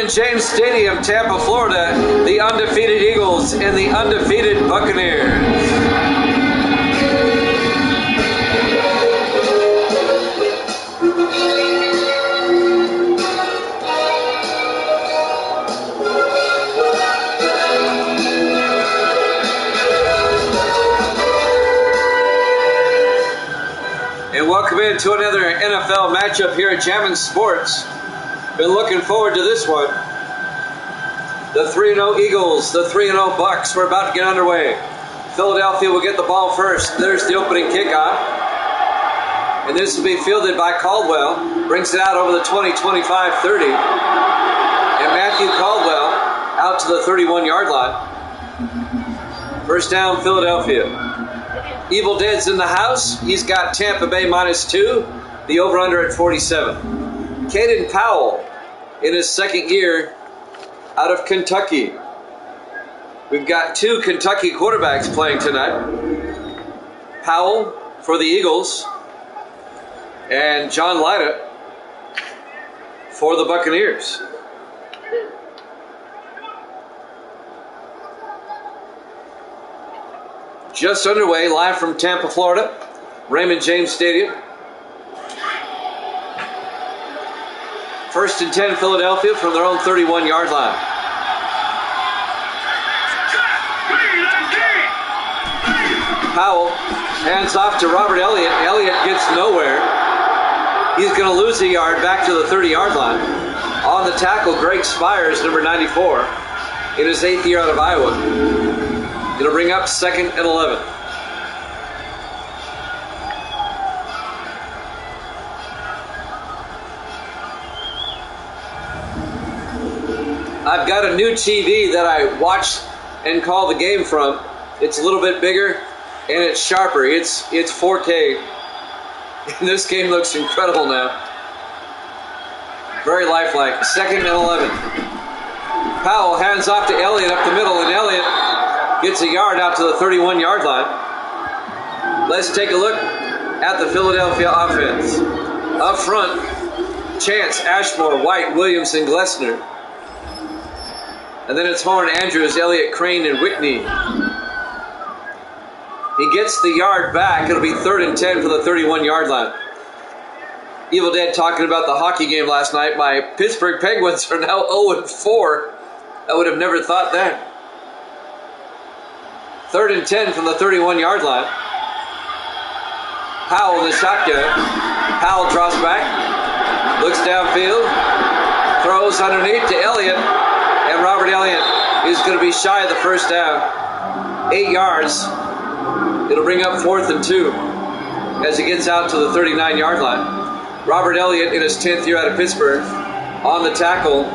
James Stadium, Tampa, Florida, the undefeated Eagles and the undefeated Buccaneers. And welcome into another NFL matchup here at Jammin' Sports. Been looking forward to this one. The 3-0 Eagles, the 3-0 Bucks. We're about to get underway. Philadelphia will get the ball first. There's the opening kickoff. And this will be fielded by Caldwell. Brings it out over the 20, 25, 30. And Matthew Caldwell out to the 31-yard line. First down, Philadelphia. Evil Dead's in the house. He's got Tampa Bay -2. The over-under at 47. Caden Powell in his second year out of Kentucky. We've got two Kentucky quarterbacks playing tonight. Powell for the Eagles and John Lyda for the Buccaneers. Just underway, live from Tampa, Florida, Raymond James Stadium. First and 10, Philadelphia from their own 31-yard line. Powell hands off to Robert Elliott. Elliott gets nowhere. He's going to lose a yard back to the 30-yard line. On the tackle, Greg Spires, number 94, in his 8th year out of Iowa. It'll bring up 2nd and 11. I've got a new TV that I watch and call the game from. It's a little bit bigger and it's sharper. It's 4K. And this game looks incredible now. Very lifelike. 2nd and 11. Powell hands off to Elliott up the middle, and Elliott gets a yard out to the 31-yard line. Let's take a look at the Philadelphia offense. Up front, Chance, Ashmore, White, Williamson, Glessner. And then it's Horn, Andrews, Elliott, Crane, and Whitney. He gets the yard back. It'll be 3rd and 10 for the 31-yard line. Evil Dead talking about the hockey game last night. My Pittsburgh Penguins are now 0-4. I would have never thought that. 3rd and 10 from the 31-yard line. Powell in the shotgun. Powell drops back. Looks downfield. Throws underneath to Elliott. And Robert Elliott is going to be shy of the first down. 8 yards. It'll bring up 4th and 2 as he gets out to the 39-yard line. Robert Elliott in his 10th year out of Pittsburgh. On the tackle,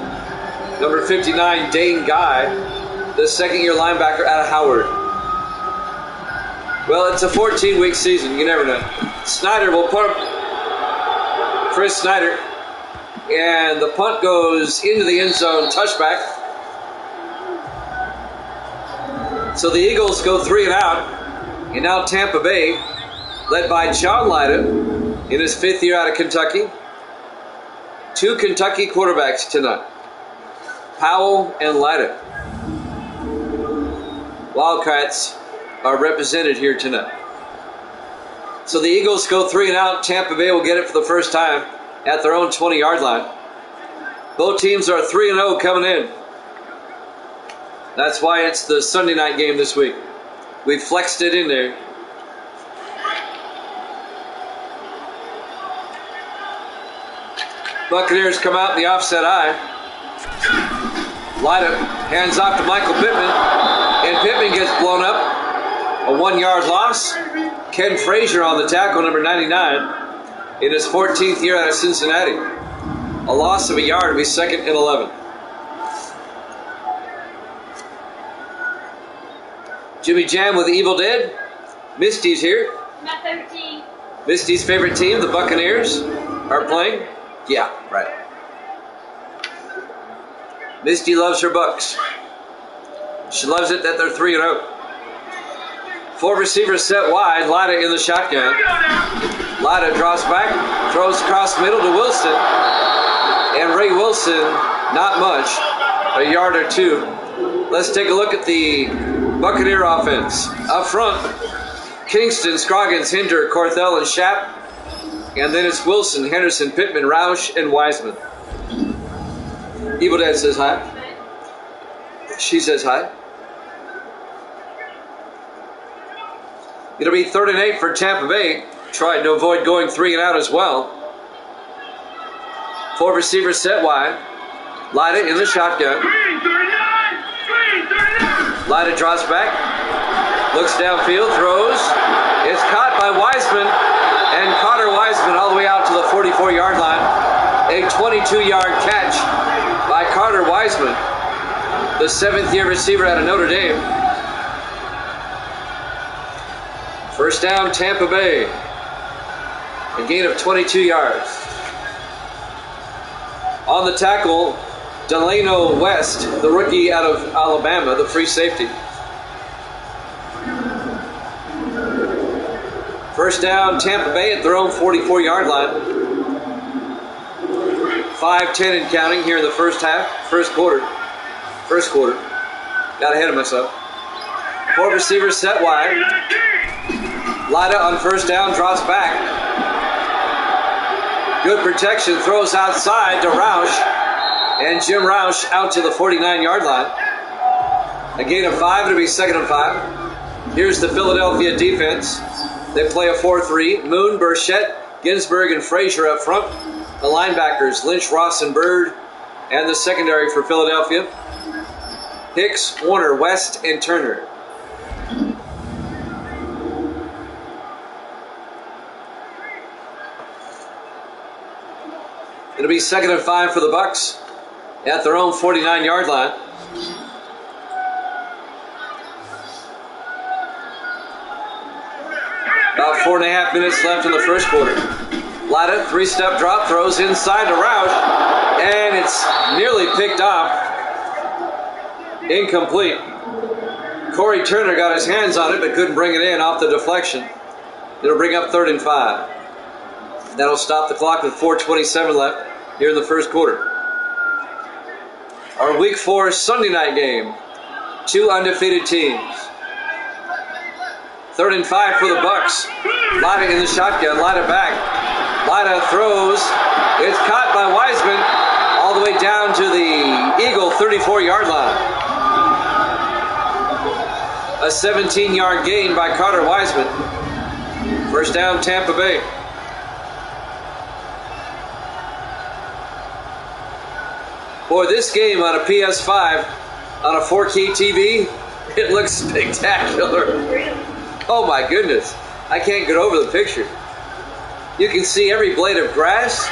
number 59, Dane Guy, the second-year linebacker out of Howard. Well, it's a 14-week season. You never know. Snyder will punt. Chris Snyder. And the punt goes into the end zone, touchback. So the Eagles go 3 and out. And now Tampa Bay, led by John Lyda in his 5th year out of Kentucky. 2 Kentucky quarterbacks tonight, Powell and Lyda. Wildcats are represented here tonight. So the Eagles go 3 and out. Tampa Bay will get it for the first time at their own 20-yard line. Both teams are 3-0 coming in. That's why it's the Sunday night game this week. We flexed it in there. Buccaneers come out in the offset eye. Lyda hands off to Michael Pittman. And Pittman gets blown up. A 1-yard loss. Ken Frazier on the tackle, number 99. in his 14th year out of Cincinnati. A loss of a yard, be second and 11. Jimmy Jam with Evil Dead. Misty's here. My favorite team. Misty's favorite team, the Buccaneers, are playing. Yeah, right. Misty loves her Bucks. She loves it that they're 3-0. 4 receivers set wide. Lida in the shotgun. Lida drops back, throws across middle to Wilson. And Ray Wilson, not much, a yard or two. Let's take a look at the Buccaneer offense. Up front, Kingston, Scroggins, Hinder, Corthell, and Schapp. And then it's Wilson, Henderson, Pittman, Roush, and Wiseman. Evil Dead says hi. She says hi. It'll be 3rd and 8 for Tampa Bay. Trying to avoid going 3 and out as well. 4 receivers set wide. Lida in the shotgun. Lida drops back. Looks downfield, throws. It's caught by Wiseman. And Carter Wiseman all the way out to the 44-yard line. A 22-yard catch by Carter Wiseman, the 7th-year receiver out of Notre Dame. First down, Tampa Bay. A gain of 22 yards. On the tackle, Delano West, the rookie out of Alabama, the free safety. First down, Tampa Bay at their own 44-yard line. 5:10 and counting here in the first quarter. Got ahead of myself. 4 receivers set wide. Lida on first down drops back. Good protection, throws outside to Roush. And Jim Roush out to the 49-yard line. A gain of 5, it'll be 2nd and 5. Here's the Philadelphia defense. They play a 4-3. Moon, Burchett, Ginsburg, and Frazier up front. The linebackers, Lynch, Ross, and Bird. And the secondary for Philadelphia, Hicks, Warner, West, and Turner. It'll be 2nd and 5 for the Bucks at their own 49-yard line. About 4.5 minutes left in the first quarter. Lida, 3-step drop, throws inside to Roush, and it's nearly picked off. Incomplete. Corey Turner got his hands on it, but couldn't bring it in off the deflection. It'll bring up 3rd and 5. That'll stop the clock with 4:27 left here in the first quarter. Our Week 4 Sunday night game. 2 undefeated teams. 3rd and 5 for the Bucks. Lida in the shotgun. Lida back. Lida throws. It's caught by Wiseman all the way down to the Eagle 34-yard line. A 17-yard gain by Carter Wiseman. First down, Tampa Bay. Boy, this game on a PS5, on a 4K TV, it looks spectacular. Oh my goodness. I can't get over the picture. You can see every blade of grass.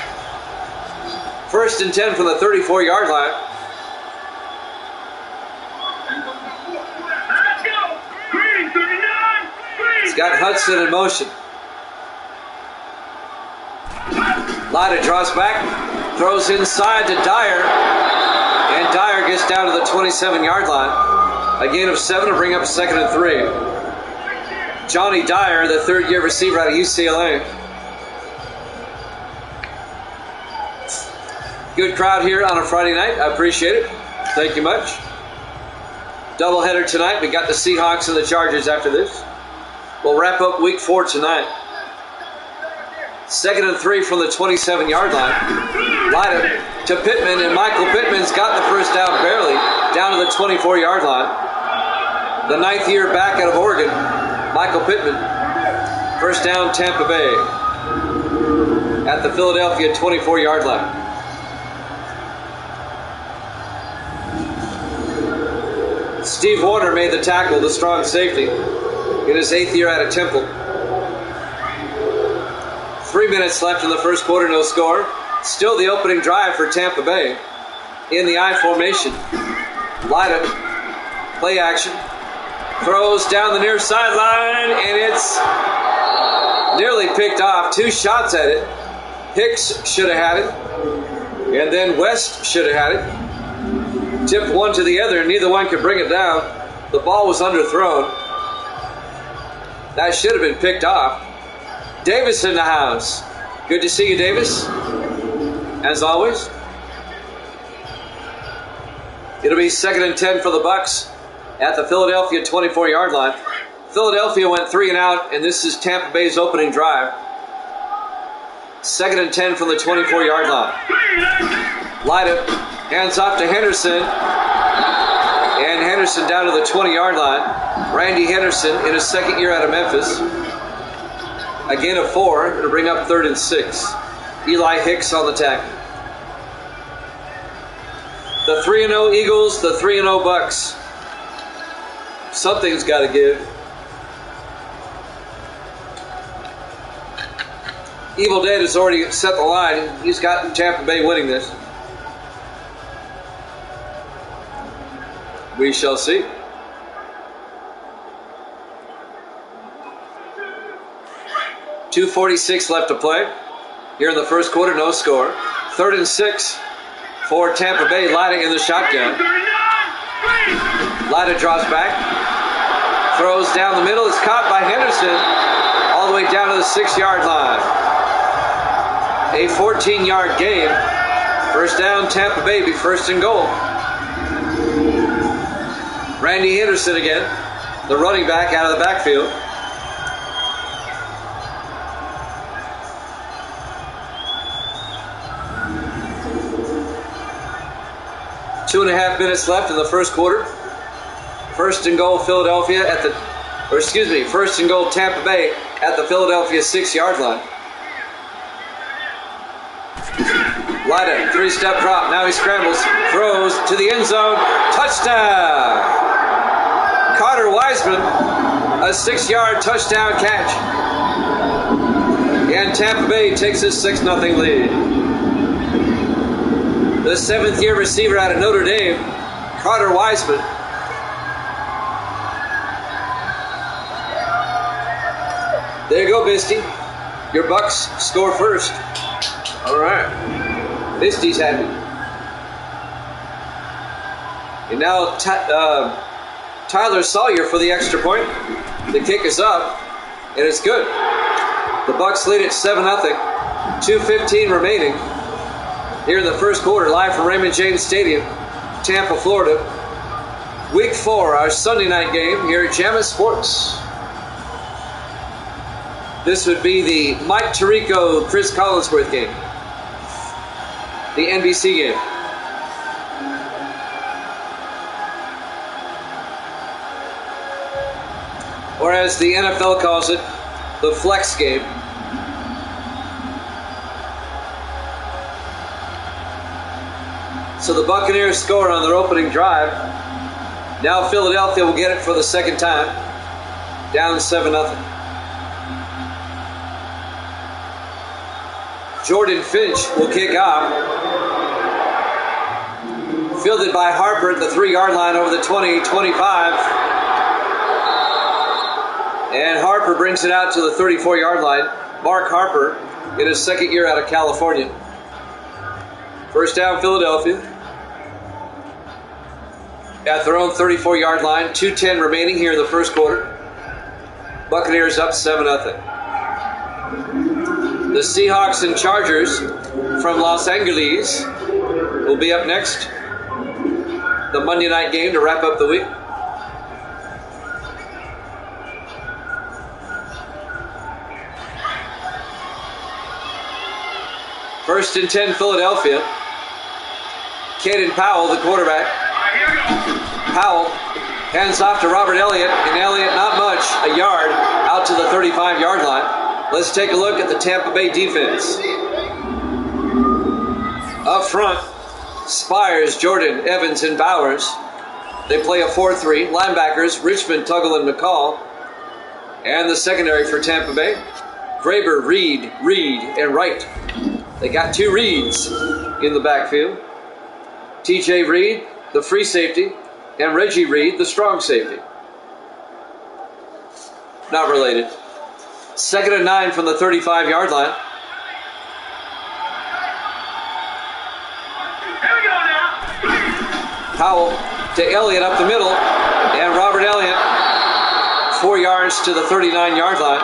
1st and 10 from the 34-yard line. It's got Hudson in motion. Lida draws back, throws inside to Dyer, and Dyer gets down to the 27-yard line. A gain of 7 to bring up 2nd and 3. Johnny Dyer, the 3rd-year receiver out of UCLA. Good crowd here on a Friday night. I appreciate it. Thank you much. Doubleheader tonight. We got the Seahawks and the Chargers after this. We'll wrap up Week 4 tonight. 2nd and 3 from the 27-yard line. Lida to Pittman, and Michael Pittman's got the first down barely, down to the 24-yard line. The 9th-year back out of Oregon, Michael Pittman. First down, Tampa Bay at the Philadelphia 24-yard line. Steve Warner made the tackle, the strong safety, in his 8th year out of Temple. 3 3 minutes left in the first quarter, no score. Still the opening drive for Tampa Bay in the I formation. Lyda, play action. Throws down the near sideline, and it's nearly picked off. 2 shots at it. Hicks should have had it, and then West should have had it. Tipped one to the other, and neither one could bring it down. The ball was underthrown. That should have been picked off. Davis in the house. Good to see you, Davis. As always. It'll be 2nd and 10 for the Bucks at the Philadelphia 24-yard line. Philadelphia went 3 and out, and this is Tampa Bay's opening drive. 2nd and 10 from the 24-yard line. Lyda hands off to Henderson. And Henderson down to the 20-yard line. Randy Henderson in his second year out of Memphis. A gain of 4 to bring up 3rd and 6. Eli Hicks on the tackle. The 3-0 Eagles, the 3-0 Bucks. Something's got to give. Evil Dead has already set the line. He's got Tampa Bay winning this. We shall see. .246 left to play. Here in the first quarter, no score. 3rd and 6 for Tampa Bay. Lyda in the shotgun. Lyda draws back. Throws down the middle. It's caught by Henderson. All the way down to the 6-yard line. A 14-yard gain. First down, Tampa Bay, be 1st and goal. Randy Henderson again, the running back out of the backfield. Two and a half minutes left in the first quarter. 1st and goal, Philadelphia at the, 1st and goal, Tampa Bay at the Philadelphia 6-yard line. Lyda, 3-step drop. Now he scrambles, throws to the end zone. Touchdown! Carter Wiseman, a 6-yard touchdown catch. And Tampa Bay takes a 6-0 lead. The 7th-year receiver out of Notre Dame, Carter Wiseman. There you go, Misty. Your Bucks score first. All right. Misty's happy. And now Tyler Sawyer for the extra point. The kick is up, and it's good. The Bucks lead at 7-0. 2:15 remaining. Here in the first quarter, live from Raymond James Stadium, Tampa, Florida. Week 4, our Sunday night game here at Jammin' Sports. This would be the Mike Tirico, Chris Collinsworth game. The NBC game. Or as the NFL calls it, the flex game. So the Buccaneers score on their opening drive. Now Philadelphia will get it for the second time. Down 7-0. Jordan Finch will kick off. Fielded by Harper at the 3-yard line over the 20, 25. And Harper brings it out to the 34-yard line. Mark Harper in his second year out of California. First down, Philadelphia. At their own 34-yard line. 2:10 remaining here in the first quarter. Buccaneers up 7-0. The Seahawks and Chargers from Los Angeles will be up next. The Monday night game to wrap up the week. First and 10, Philadelphia. Caden Powell, the quarterback. Powell hands off to Robert Elliott, and Elliott not much, a yard, out to the 35-yard line. Let's take a look at the Tampa Bay defense. Up front, Spires, Jordan, Evans, and Bowers. They play a 4-3. Linebackers, Richmond, Tuggle, and McCall. And the secondary for Tampa Bay, Graber, Reed, and Wright. They got 2 Reeds in the backfield. TJ Reed, the free safety, and Reggie Reed, the strong safety. Not related. 2nd and 9 from the 35-yard line. Powell to Elliott up the middle, and Robert Elliott 4 yards to the 39-yard line.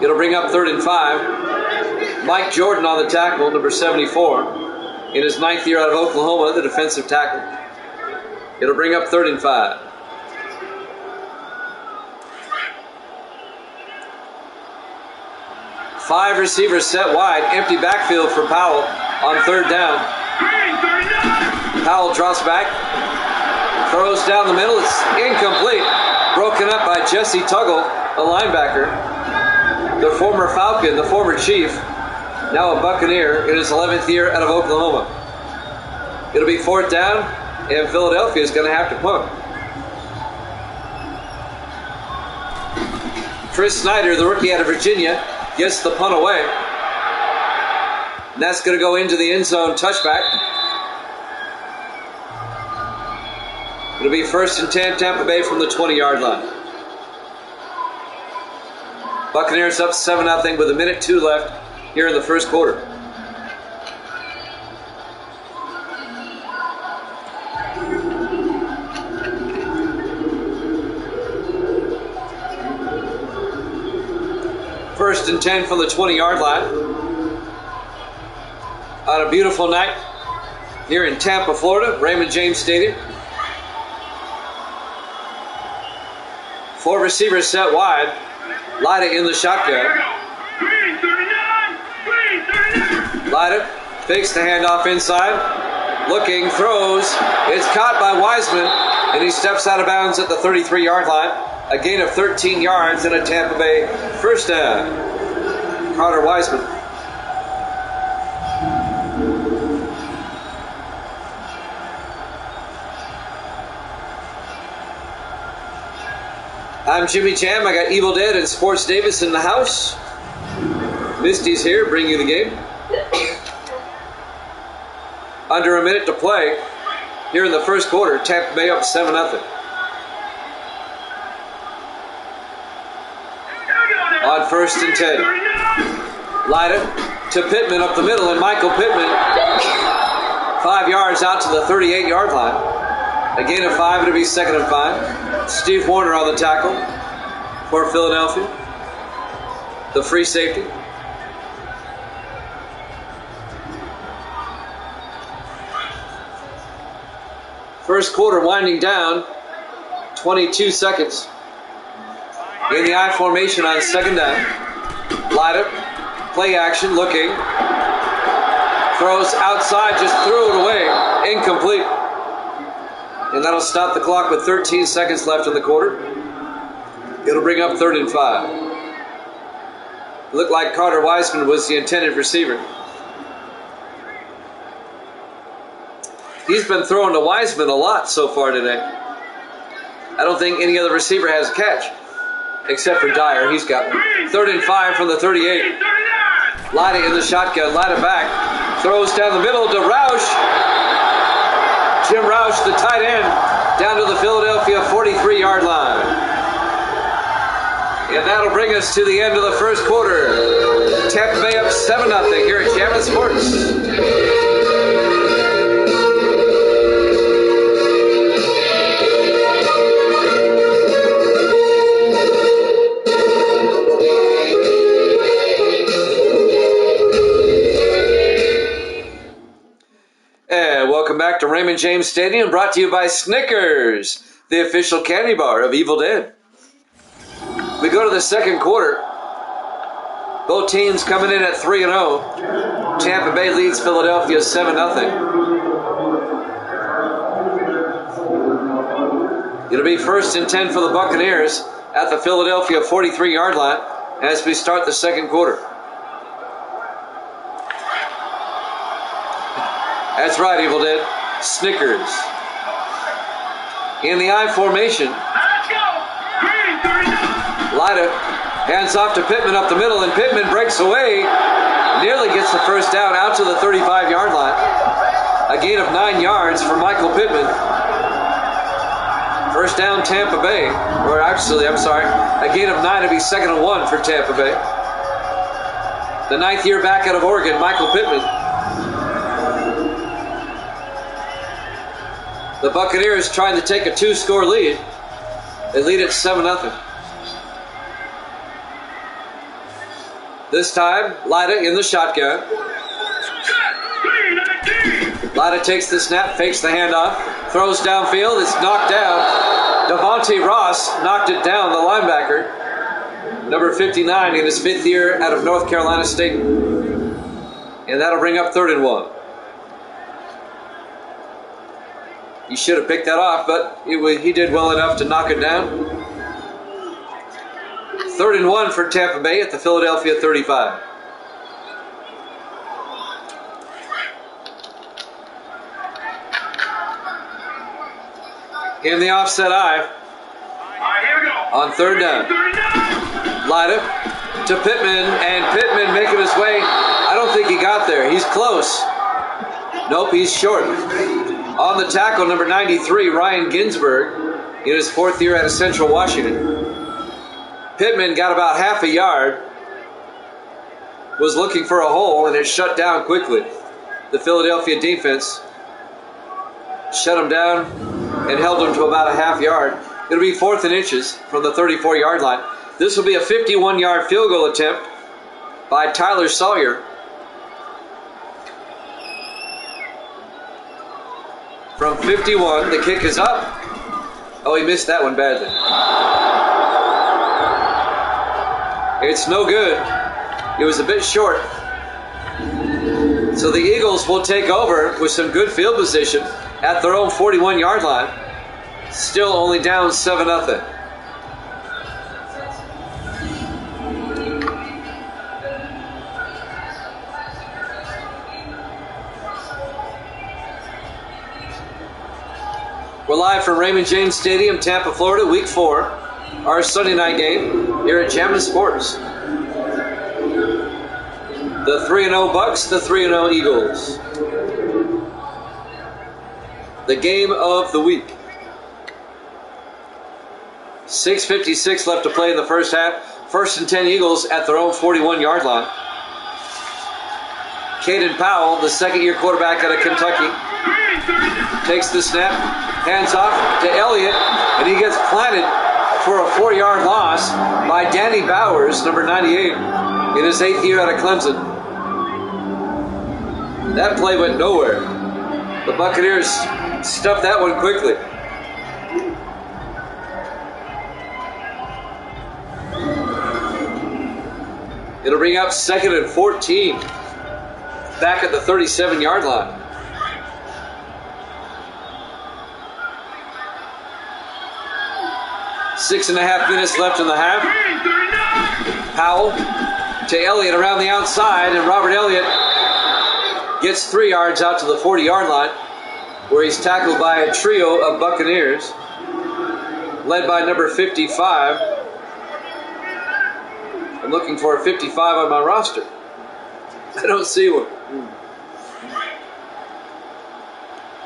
It'll bring up 3rd and 5. Mike Jordan on the tackle, number 74. In his 9th year out of Oklahoma, the defensive tackle. It'll bring up 3rd and 5. Five receivers set wide. Empty backfield for Powell on 3rd down. Powell drops back. Throws down the middle. It's incomplete. Broken up by Jesse Tuggle, a linebacker. The former Falcon, the former Chief, now a Buccaneer in his 11th year out of Oklahoma. It'll be 4th down, and Philadelphia is going to have to punt. Chris Snyder, the rookie out of Virginia, gets the punt away. And that's going to go into the end zone touchback. It'll be 1st and 10, Tampa Bay from the 20-yard line. Buccaneers up 7-0 with 1:02 left here in the first quarter. First and 10 from the 20-yard line. On a beautiful night here in Tampa, Florida, Raymond James Stadium. 4 receivers set wide. Lyda in the shotgun. Lyda fakes the handoff inside. Looking, throws. It's caught by Wiseman, and he steps out of bounds at the 33-yard line. A gain of 13 yards and a Tampa Bay first down. Carter Wiseman. I'm Jimmy Jam. I got Evil Dead and Sports Davis in the house. Misty's here, bring you the game. Under a minute to play here in the first quarter. Tampa Bay up 7-0. On 1st and 10. Lyda to Pittman up the middle, and Michael Pittman 5 yards out to the 38-yard line. A gain of 5, it'll be 2nd and 5. Steve Warner on the tackle for Philadelphia. The free safety. First quarter winding down. 22 seconds. In the I formation on 2nd down. Lyda, play action, looking. Throws outside, just threw it away. Incomplete. And that'll stop the clock with 13 seconds left in the quarter. It'll bring up 3rd and 5. It looked like Carter Wiseman was the intended receiver. He's been throwing to Wiseman a lot so far today. I don't think any other receiver has a catch. Except for Dyer, he's got one. 3rd and 5 from the 38. Lyda in the shotgun, Lyda back. Throws down the middle to Roush. Jim Roush, the tight end, down to the Philadelphia 43-yard line. And that'll bring us to the end of the first quarter. Tampa Bay up 7-0 here at Jammin' Sports. Welcome back to Raymond James Stadium, brought to you by Snickers, the official candy bar of Evil Dead. We go to the second quarter. Both teams coming in at 3-0. Tampa Bay leads Philadelphia 7-0. It'll be 1st and 10 for the Buccaneers at the Philadelphia 43-yard line as we start the second quarter. That's right, Evil Dead. Snickers. In the I formation. Lyda Hands off to Pittman up the middle, and Pittman breaks away. Nearly gets the first down out to the 35-yard line. A gain of 9 yards for Michael Pittman. First down, Tampa Bay. Or actually, I'm sorry, a gain of 9 to be 2nd and 1 for Tampa Bay. The 9th year back out of Oregon, Michael Pittman. The Buccaneers trying to take a 2-score lead. They lead at 7-0. This time, Lyda in the shotgun. Lyda takes the snap, fakes the handoff, throws downfield, it's knocked down. Devontae Ross knocked it down, the linebacker. Number 59 in his 5th year out of North Carolina State. And that'll bring up 3rd and 1. He should have picked that off, but he did well enough to knock it down. 3rd and 1 for Tampa Bay at the Philadelphia 35. In the offset eye. On 3rd down. Lyda to Pittman, and Pittman making his way. I don't think he got there. He's close. Nope, he's short. On the tackle, number 93, Ryan Ginsberg, in his 4th year out of Central Washington. Pittman got about half a yard, was looking for a hole, and it shut down quickly. The Philadelphia defense shut him down and held him to about a half yard. It'll be 4th and inches from the 34-yard line. This will be a 51-yard field goal attempt by Tyler Sawyer. From 51, the kick is up. Oh, he missed that one badly. It's no good. It was a bit short. So the Eagles will take over with some good field position at their own 41-yard line. Still only down 7-0. We're live from Raymond James Stadium, Tampa, Florida, Week 4. Our Sunday night game here at Jammin' Sports. The 3-0 Bucks, the 3-0 Eagles. The game of the week. 6:56 left to play in the first half. 1st and 10 Eagles at their own 41-yard line. Caden Powell, the 2nd-year quarterback out of Kentucky, takes the snap, hands off to Elliott, and he gets planted for a 4-yard loss by Danny Bowers, number 98, in his 8th year out of Clemson. That play went nowhere. The Buccaneers stuffed that one quickly. It'll bring up 2nd and 14. Back at the 37-yard line. Six and a half minutes left in the half. Powell to Elliott around the outside, and Robert Elliott gets 3 yards out to the 40-yard line, where he's tackled by a trio of Buccaneers, led by number 55. I'm looking for a 55 on my roster. I don't see one.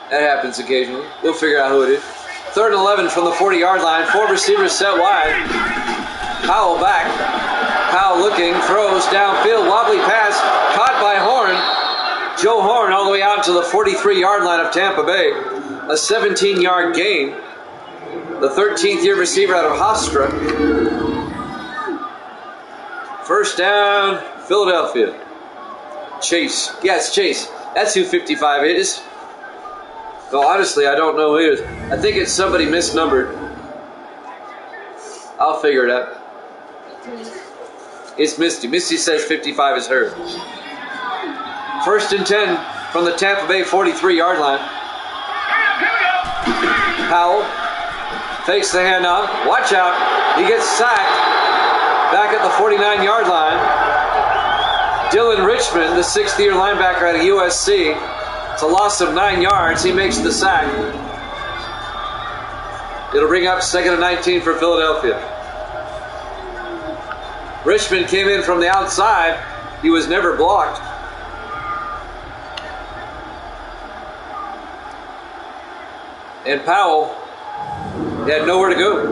That happens occasionally. We'll figure out who it is. 3rd and 11 from the 40-yard line. 4 receivers set wide. Powell back. Powell looking, throws downfield, wobbly pass, caught by Horn. Joe Horn all the way out to the 43-yard line of Tampa Bay. A 17-yard gain. The 13th year receiver out of Hofstra. First down, Philadelphia. Chase. Yeah, it's Chase. That's who 55 is. Well, honestly, I don't know who it is. I think it's somebody misnumbered. I'll figure it out. It's Misty. Misty says 55 is her. 1st and 10 from the Tampa Bay 43-yard line. Powell fakes the handoff. Watch out. He gets sacked. Back at the 49-yard line. Dylan Richmond, the 6th-year linebacker out of USC. It's a loss of 9 yards. He makes the sack. It'll bring up 2nd and 19 for Philadelphia. Richmond came in from the outside. He was never blocked. And Powell had nowhere to go.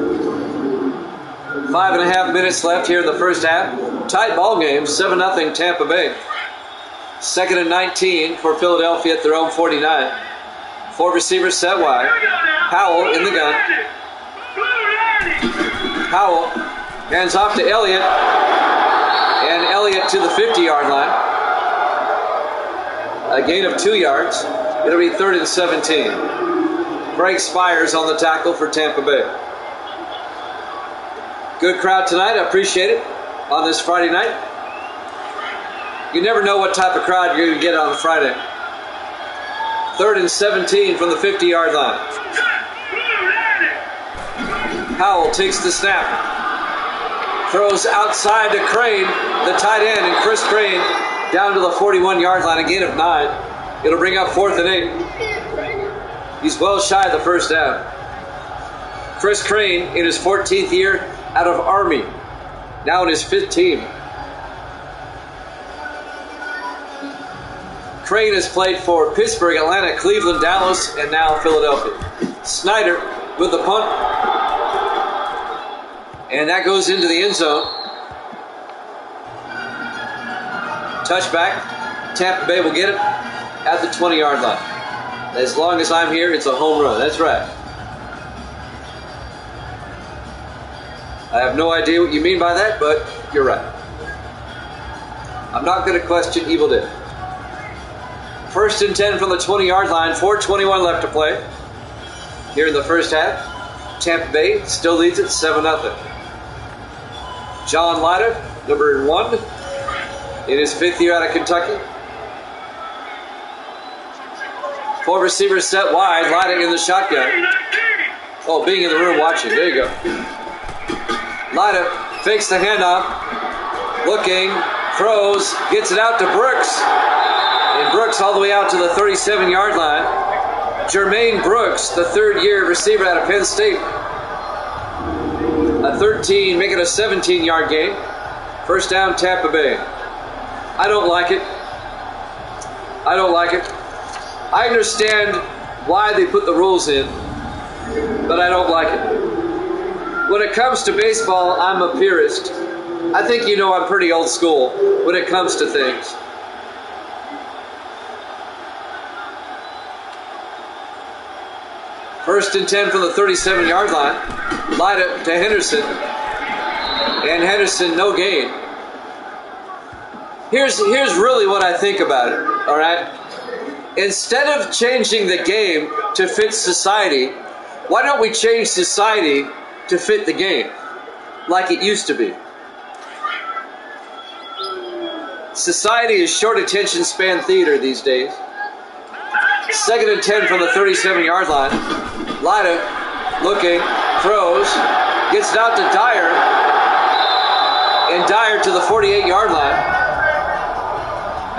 5.5 minutes left here in the first half. Tight ball game, 7-0 Tampa Bay. 2nd and 19 for Philadelphia at their own 49. 4 receivers set wide. Powell in the gun. Powell hands off to Elliott. And Elliott to the 50-yard line. A gain of 2 yards. It'll be 3rd and 17. Greg Spires on the tackle for Tampa Bay. Good crowd tonight. I appreciate it on this Friday night. You never know what type of crowd you're going to get on a Friday. 3rd and 17 from the 50-yard line. Powell takes the snap. Throws outside to Crane, the tight end, and Chris Crane down to the 41-yard line, a gain of 9. It'll bring up 4th and 8. He's well shy of the first down. Chris Crane in his 14th year out of Army, now in his 5th team. Crane has played for Pittsburgh, Atlanta, Cleveland, Dallas, and now Philadelphia. Snyder with the punt. And that goes into the end zone. Touchback. Tampa Bay will get it at the 20-yard line. As long as I'm here, it's a home run. That's right. I have no idea what you mean by that, but you're right. I'm not going to question Evil Dead. 1st and 10 from the 20-yard line. 4:21 left to play here in the first half. Tampa Bay still leads it 7-0. John Leiter, number 1, in his 5th year out of Kentucky. 4 receivers set wide. Leiter in the shotgun. Oh, being in the room watching. There you go. Leiter fakes the handoff. Looking, throws, gets it out to Brooks. And Brooks all the way out to the 37-yard line. Jermaine Brooks, the 3rd-year receiver out of Penn State. A 13, making a 17-yard gain. First down, Tampa Bay. I don't like it. I don't like it. I understand why they put the rules in, but I don't like it. When it comes to baseball, I'm a purist. I think you know I'm pretty old school when it comes to things. First and 10 from the 37-yard line. Leiter to Henderson. And Henderson, no gain. Here's really what I think about it, all right? Instead of changing the game to fit society, why don't we change society to fit the game like it used to be? Society is short attention span theater these days. 2nd and 10 from the 37-yard line. Leiter looking, throws, gets it out to Dyer, and Dyer to the 48-yard line.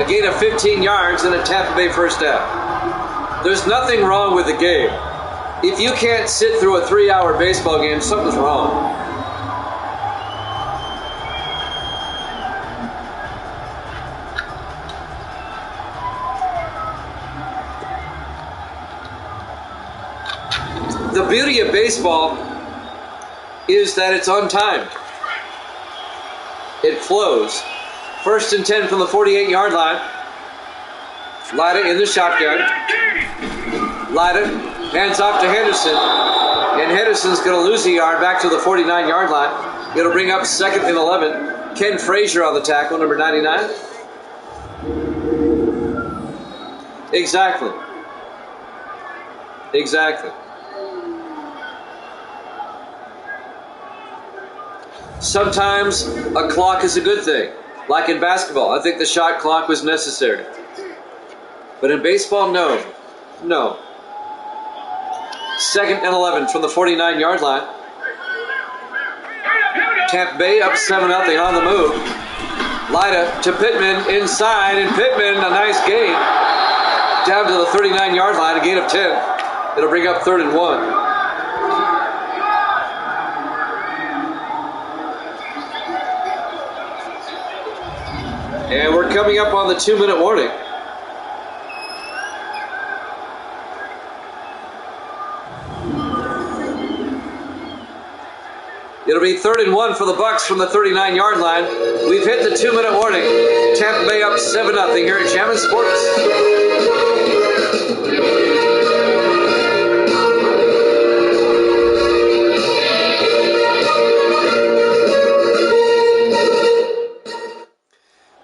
A gain of 15 yards and a Tampa Bay first down. There's nothing wrong with the game. If you can't sit through a 3-hour baseball game, something's wrong. The beauty of baseball is that it's on time. It flows. 1st and 10 from the 48-yard line. Leiter in the shotgun. Leiter hands off to Henderson. And Henderson's going to lose a yard back to the 49-yard line. It'll bring up 2nd and 11. Ken Frazier on the tackle, number 99. Exactly. Exactly. Sometimes a clock is a good thing. Like in basketball, I think the shot clock was necessary. But in baseball, no. No. 2nd and 11 from the 49-yard line. Tampa Bay up 7-0 on the move. Leiter to Pittman inside, and Pittman, a nice gain. Down to the 39-yard line, a gain of 10. It'll bring up 3rd and 1. And we're coming up on the 2-minute warning. It'll be 3rd and 1 for the Bucks from the 39-yard line. We've hit the 2-minute warning. Tampa Bay up 7-0 here at Jammin' Sports.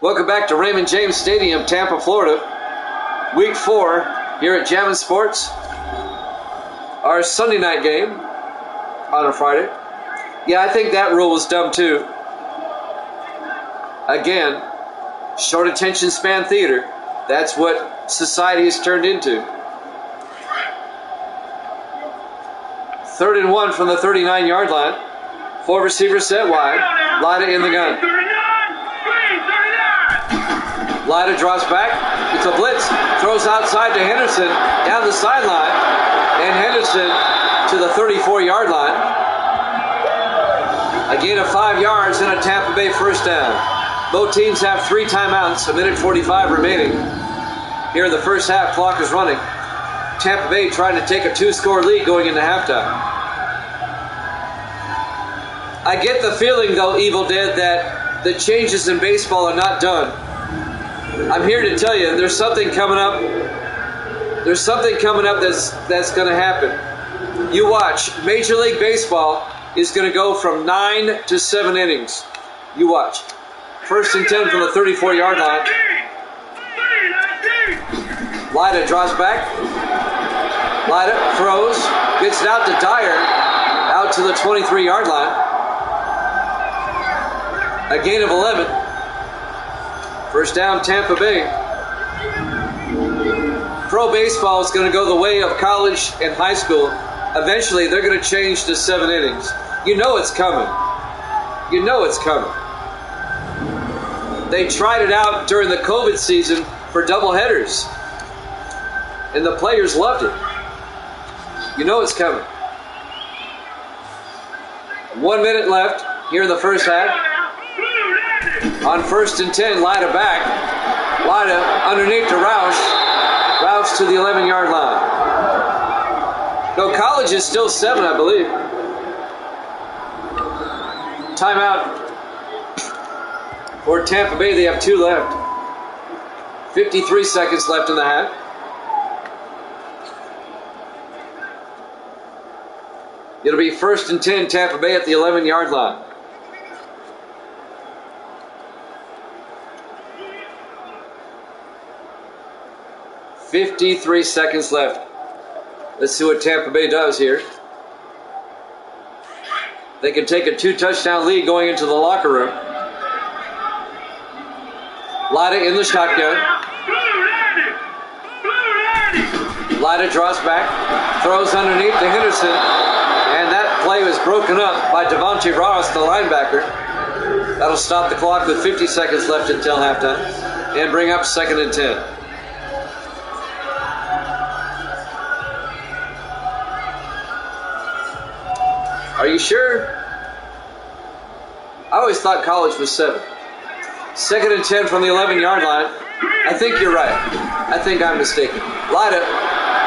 Welcome back to Raymond James Stadium, Tampa, Florida. Week 4 here at Jammin' Sports. Our Sunday night game on a Friday. Yeah, I think that rule was dumb too. Again, short attention span theater. That's what society has turned into. 3rd and 1 from the 39-yard line. 4 receivers set wide. Lida in the gun. Lida drops back. It's a blitz. Throws outside to Henderson. Down the sideline. And Henderson to the 34-yard line. A gain of 5 yards and a Tampa Bay first down. Both teams have 3 timeouts, 1:45 remaining. Here in the first half, clock is running. Tampa Bay trying to take a 2-score lead going into halftime. I get the feeling, though, Evil Dead, that the changes in baseball are not done. I'm here to tell you, there's something coming up. There's something coming up that's going to happen. You watch. Major League Baseball is going to go from 9 to 7 innings. You watch. 1st and 10 from the 34-yard line. Lida draws back. Lida throws. Gets it out to Dyer. Out to the 23-yard line. A gain of 11. First down, Tampa Bay. Pro baseball is going to go the way of college and high school. Eventually, they're going to change to 7 innings. You know it's coming. You know it's coming. They tried it out during the COVID season for doubleheaders. And the players loved it. You know it's coming. 1 minute left here in the first half. On 1st and 10, Lida back. Lida underneath to Roush. Roush to the 11-yard line. No, college is still 7, I believe. Timeout for Tampa Bay. They have 2 left. 53 seconds left in the half. It'll be 1st and 10, Tampa Bay at the 11-yard line. $53 seconds left. Let's see what Tampa Bay does here. They can take a 2-touchdown lead going into the locker room. Lida in the shotgun. Lida draws back. Throws underneath to Henderson. And that play was broken up by Devontae Ross, the linebacker. That'll stop the clock with 50 seconds left until halftime. And bring up 2nd and 10. Are you sure? I always thought college was 7. 2nd and 10 from the 11-yard line. I think you're right. I think I'm mistaken. Lida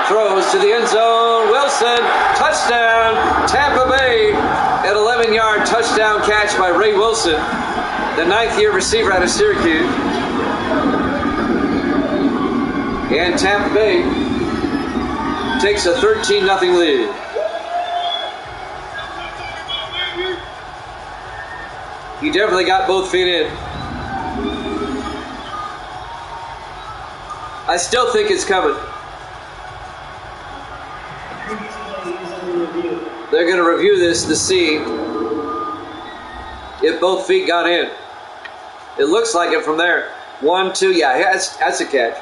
throws to the end zone. Wilson, touchdown, Tampa Bay. An 11-yard touchdown catch by Ray Wilson, the 9th-year receiver out of Syracuse. And Tampa Bay takes a 13-0 lead. He definitely got both feet in. I still think it's coming. They're going to review this to see if both feet got in. It looks like it from there. 1, 2, yeah, that's a catch.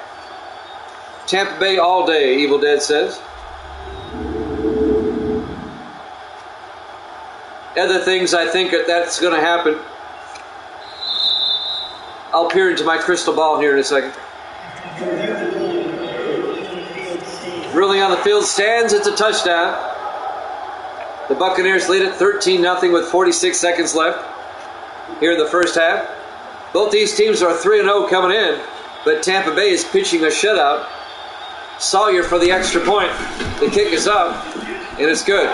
Tampa Bay all day, Evil Dead says. Other things I think that's going to happen. I'll peer into my crystal ball here in a second. Ruling on the field stands. It's a touchdown. The Buccaneers lead it 13-0 with 46 seconds left here in the first half. Both these teams are 3-0 coming in, but Tampa Bay is pitching a shutout. Sawyer for the extra point. The kick is up, and it's good.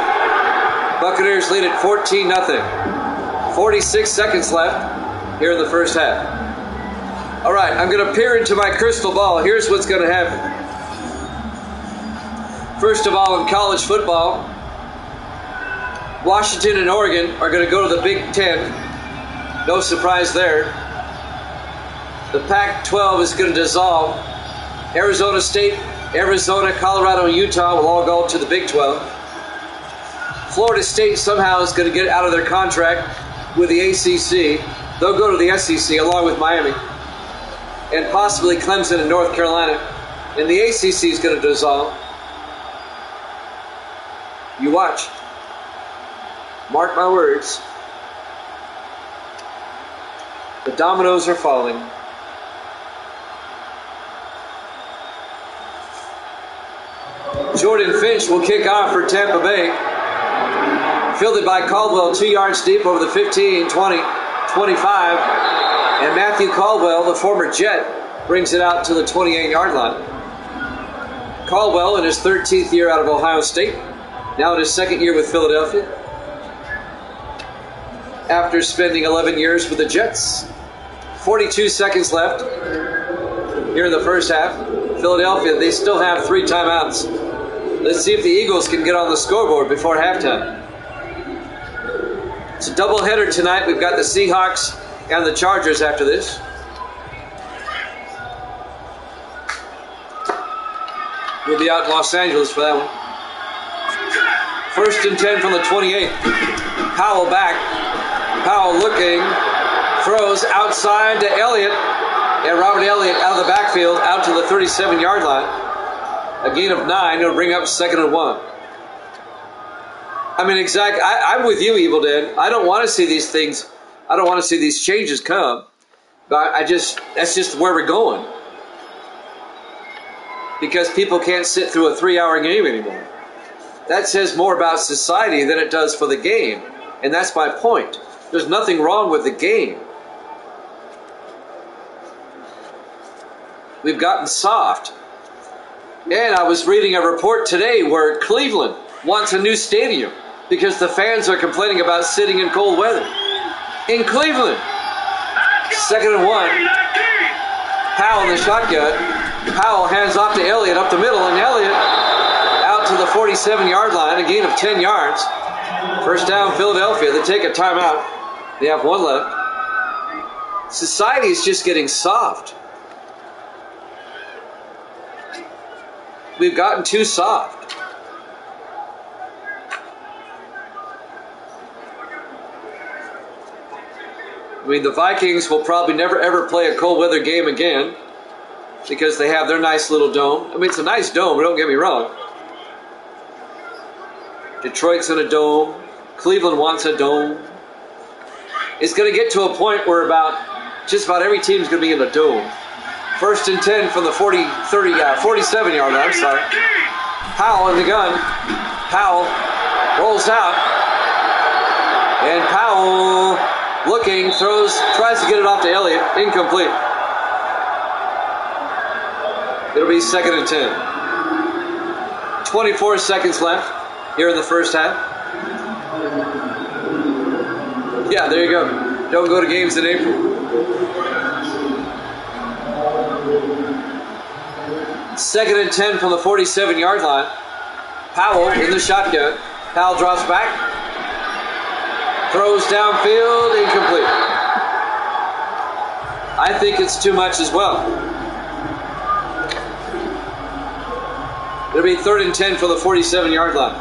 Buccaneers lead at 14-0. 46 seconds left here in the first half. All right, I'm going to peer into my crystal ball. Here's what's going to happen. First of all, in college football, Washington and Oregon are going to go to the Big Ten. No surprise there. The Pac-12 is going to dissolve. Arizona State, Arizona, Colorado, and Utah will all go to the Big 12. Florida State somehow is going to get out of their contract with the ACC. They'll go to the SEC along with Miami. And possibly Clemson and North Carolina. And the ACC is going to dissolve. You watch. Mark my words. The dominoes are falling. Jordan Finch will kick off for Tampa Bay. Fielded by Caldwell 2 yards deep over the 15, 20, 25. And Matthew Caldwell, the former Jet, brings it out to the 28-yard line. Caldwell in his 13th year out of Ohio State. Now in his second year with Philadelphia. After spending 11 years with the Jets. 42 seconds left here in the first half. Philadelphia, they still have 3 timeouts. Let's see if the Eagles can get on the scoreboard before halftime. It's a doubleheader tonight. We've got the Seahawks and the Chargers after this. We'll be out in Los Angeles for that one. 1st and 10 from the 28. Powell back. Powell looking. Throws outside to Elliott. And Robert Elliott out of the backfield, out to the 37-yard line. A gain of 9. It'll bring up 2nd and 1. I mean, I'm with you, Evil Dead. I don't want to see these things. I don't want to see these changes come. But that's just where we're going. Because people can't sit through a 3-hour game anymore. That says more about society than it does for the game. And that's my point. There's nothing wrong with the game. We've gotten soft. And I was reading a report today where Cleveland wants a new stadium because the fans are complaining about sitting in cold weather. In Cleveland. 2nd and 1. Powell in the shotgun. Powell hands off to Elliott up the middle, and Elliott out to the 47-yard line, a gain of 10 yards. First down, Philadelphia. They take a timeout. They have 1 left. Society is just getting soft. We've gotten too soft. I mean, the Vikings will probably never ever play a cold weather game again because they have their nice little dome. I mean, it's a nice dome, but don't get me wrong. Detroit's in a dome. Cleveland wants a dome. It's going to get to a point where just about every team's going to be in a dome. 1st and 10 from the 47-yard line. I'm sorry. Powell in the gun. Powell rolls out. And Powell looking, tries to get it off to Elliott. Incomplete. It'll be 2nd and 10. 24 seconds left here in the first half. Yeah, there you go. Don't go to games in April. 2nd and 10 from the 47-yard line. Powell in the shotgun. Powell drops back. Throws downfield, incomplete. I think it's too much as well. It'll be 3rd and 10 for the 47-yard line.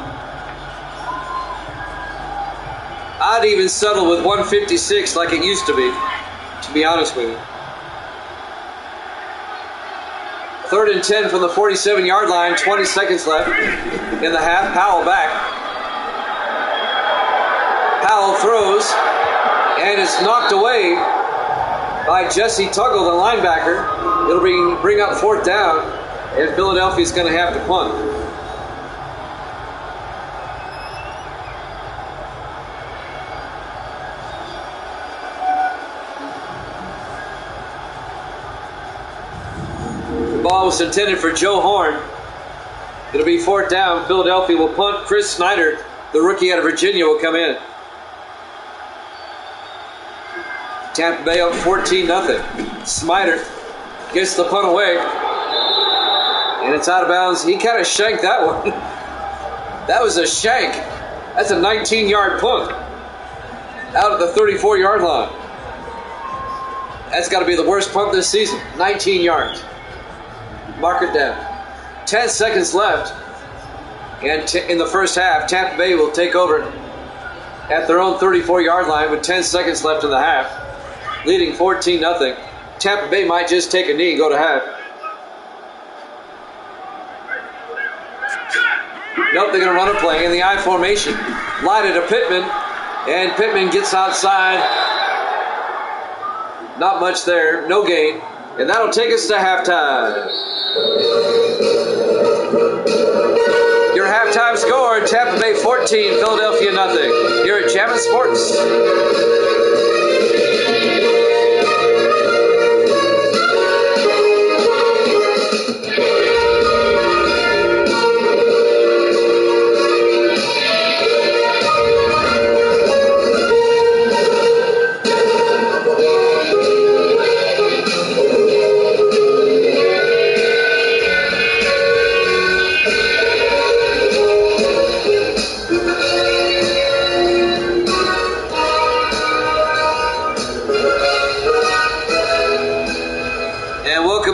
I'd even settle with 156 like it used to be honest with you. 3rd and 10 from the 47-yard line, 20 seconds left in the half. Powell back. Powell throws, and it's knocked away by Jesse Tuggle, the linebacker. It'll bring up 4th down, and Philadelphia's going to have to punt. almost intended for Joe Horn. It'll be 4th down. Philadelphia will punt. Chris Snyder, the rookie out of Virginia, will come in. Tampa Bay up 14-0. Snyder gets the punt away. And it's out of bounds. He kind of shanked that one. That was a shank. That's a 19-yard punt. Out at the 34-yard line. That's got to be the worst punt this season. 19 yards. Mark it down. 10 seconds left. And in the first half, Tampa Bay will take over at their own 34-yard line with 10 seconds left in the half. Leading 14-0. Tampa Bay might just take a knee and go to half. Nope, they're going to run a play in the I formation. Lighted to Pittman. And Pittman gets outside. Not much there. No gain. And that'll take us to halftime. Your halftime score, Tampa Bay 14, Philadelphia nothing. Here at Jammin' Sports.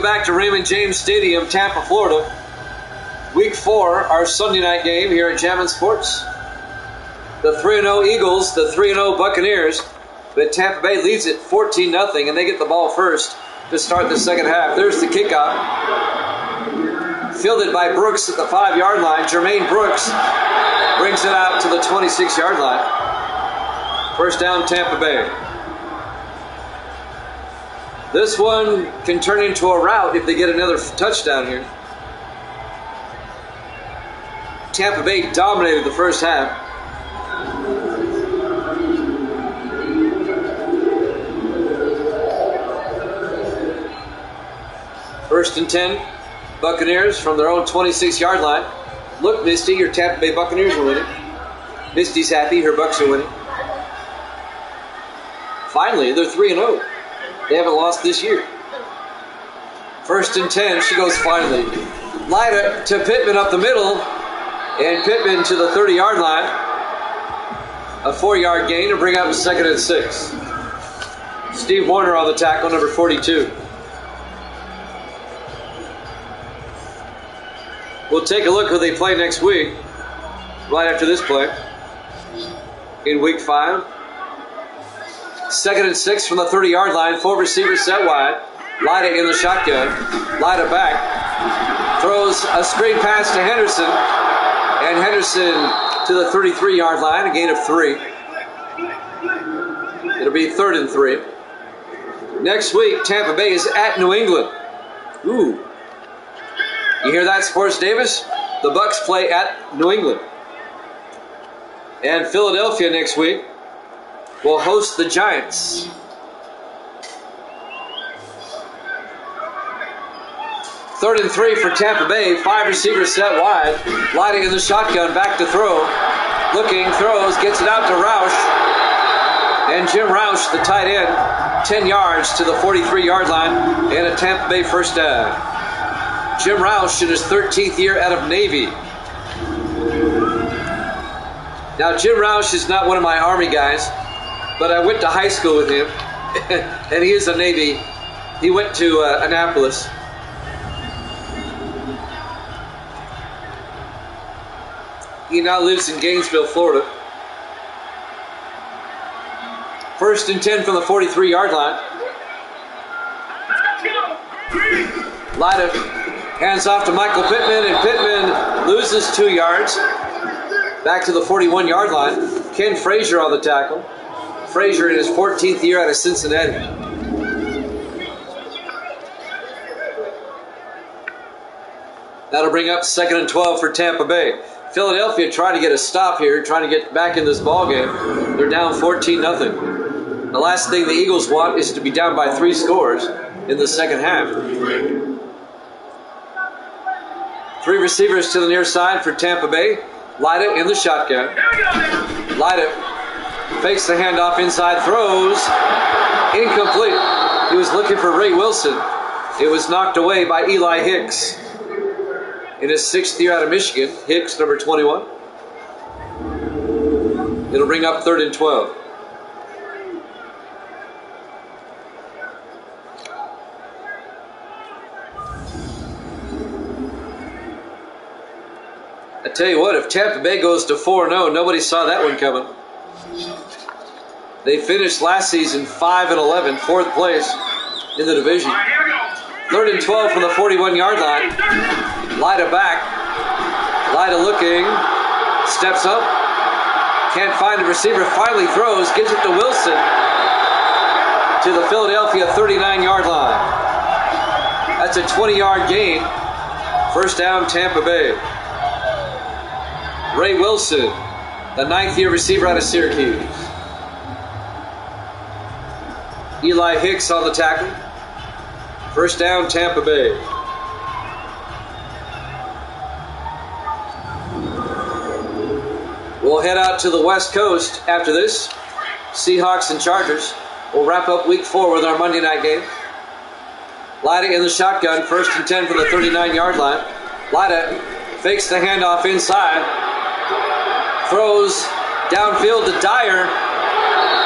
Back to Raymond James Stadium, Tampa, Florida. Week 4, our Sunday night game here at Jammin' Sports. The 3-0 Eagles, the 3-0 Buccaneers, but Tampa Bay leads it 14-0, and they get the ball first to start the second half. There's the kickoff. Fielded by Brooks at the 5-yard line. Jermaine Brooks brings it out to the 26-yard line. First down, Tampa Bay. This one can turn into a rout if they get another touchdown here. Tampa Bay dominated the first half. First and 10, Buccaneers from their own 26-yard line. Look, Misty, your Tampa Bay Buccaneers are winning. Misty's happy, her Bucks are winning. Finally, they're 3-0. They haven't lost this year. First and 10, she goes finally. Lyda to Pittman up the middle, and Pittman to the 30-yard line. A 4-yard gain to bring up 2nd and 6. Steve Warner on the tackle, number 42. We'll take a look who they play next week, right after this play. In week 5. 2nd and 6 from the 30-yard line. 4 receivers set wide. Lyda in the shotgun. Lyda back. Throws a screen pass to Henderson. And Henderson to the 33-yard line. A gain of 3. It'll be 3rd and 3. Next week, Tampa Bay is at New England. Ooh. You hear that, Sports Davis? The Bucks play at New England. And Philadelphia next week will host the Giants. Third and 3 for Tampa Bay. 5 receivers set wide. Lighting in the shotgun, back to throw. Looking, throws, gets it out to Roush. And Jim Roush, the tight end, 10 yards to the 43-yard line, and a Tampa Bay first down. Jim Roush in his 13th year out of Navy. Now, Jim Roush is not one of my Army guys, but I went to high school with him, and he is a Navy. He went to Annapolis. He now lives in Gainesville, Florida. First and 10 from the 43-yard line. Lyda hands off to Michael Pittman, and Pittman loses 2 yards. Back to the 41-yard line. Ken Frazier on the tackle. Frazier in his 14th year out of Cincinnati. That'll bring up 2nd and 12 for Tampa Bay. Philadelphia trying to get a stop here, trying to get back in this ball game. They're down 14-0. The last thing the Eagles want is to be down by 3 scores in the second half. Three receivers to the near side for Tampa Bay. Lyda in the shotgun. Lyda fakes the handoff inside, throws. Incomplete. He was looking for Ray Wilson. It was knocked away by Eli Hicks. In his 6th year out of Michigan, Hicks, number 21. It'll bring up 3rd and 12. I tell you what, if Tampa Bay goes to 4-0, nobody saw that one coming. They finished last season 5-11, 4th place in the division. 3rd and 12 from the 41-yard line. Lyda back. Lyda looking. Steps up. Can't find a receiver. Finally throws. Gives it to Wilson. To the Philadelphia 39-yard line. That's a 20-yard gain. First down, Tampa Bay. Ray Wilson, the 9th-year receiver out of Syracuse. Eli Hicks on the tackle. First down, Tampa Bay. We'll head out to the West Coast after this. Seahawks and Chargers. We'll wrap up week 4 with our Monday night game. Lyda in the shotgun, 1st and 10 from the 39-yard line. Lyda fakes the handoff inside. Throws downfield to Dyer.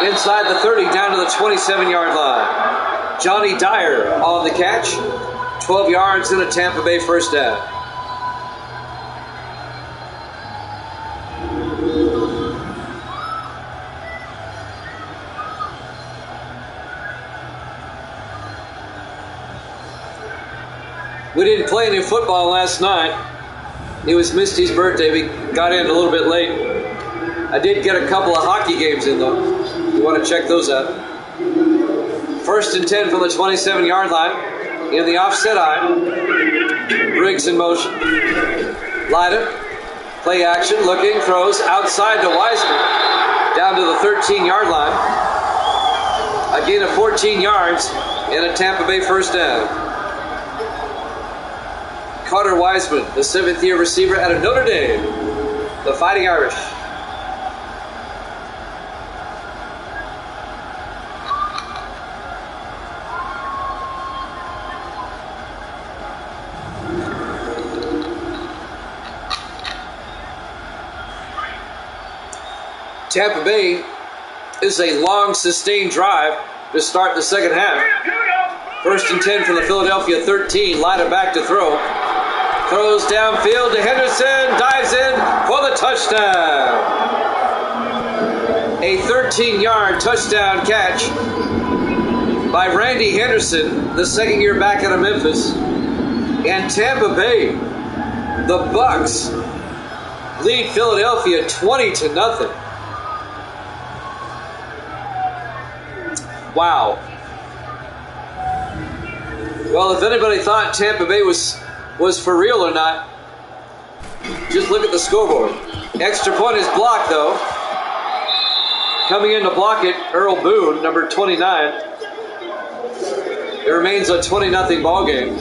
Inside the 30, down to the 27-yard line. Johnny Dyer on the catch. 12 yards and a Tampa Bay first down. We didn't play any football last night. It was Misty's birthday. We got in a little bit late. I did get a couple of hockey games in, though. You want to check those out. 1st and 10 from the 27-yard line. In the offset eye. Briggs in motion. Lyda. Play action. Looking. Throws outside to Wiseman. Down to the 13-yard line. A gain of 14 yards and a Tampa Bay first down. Carter Wiseman, the 7th-year receiver out of Notre Dame. The Fighting Irish. Tampa Bay is a long, sustained drive to start the second half. 1st and 10 from the Philadelphia 13. Lyda back to throw. Throws downfield to Henderson. Dives in for the touchdown. A 13-yard touchdown catch by Randy Henderson, the 2nd year back out of Memphis. And Tampa Bay, the Bucks, lead Philadelphia 20-0. Wow. Well, if anybody thought Tampa Bay was for real or not, just look at the scoreboard. Extra point is blocked, though. Coming in to block it, Earl Boone, number 29. It remains a 20-0 ball game.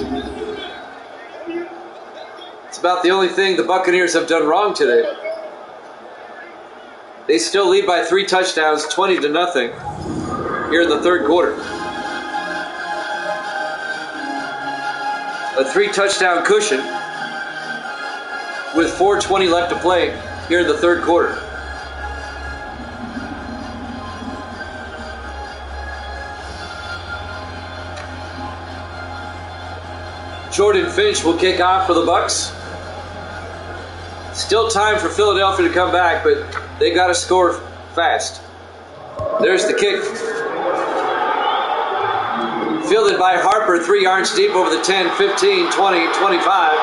It's about the only thing the Buccaneers have done wrong today. They still lead by 3 touchdowns, 20-0, here in the 3rd quarter. A 3-touchdown cushion with 4:20 left to play here in the 3rd quarter. Jordan Finch will kick off for the Bucks. Still time for Philadelphia to come back, but they got to score fast. There's the kick. Fielded by Harper, 3 yards deep over the 10, 15, 20, 25.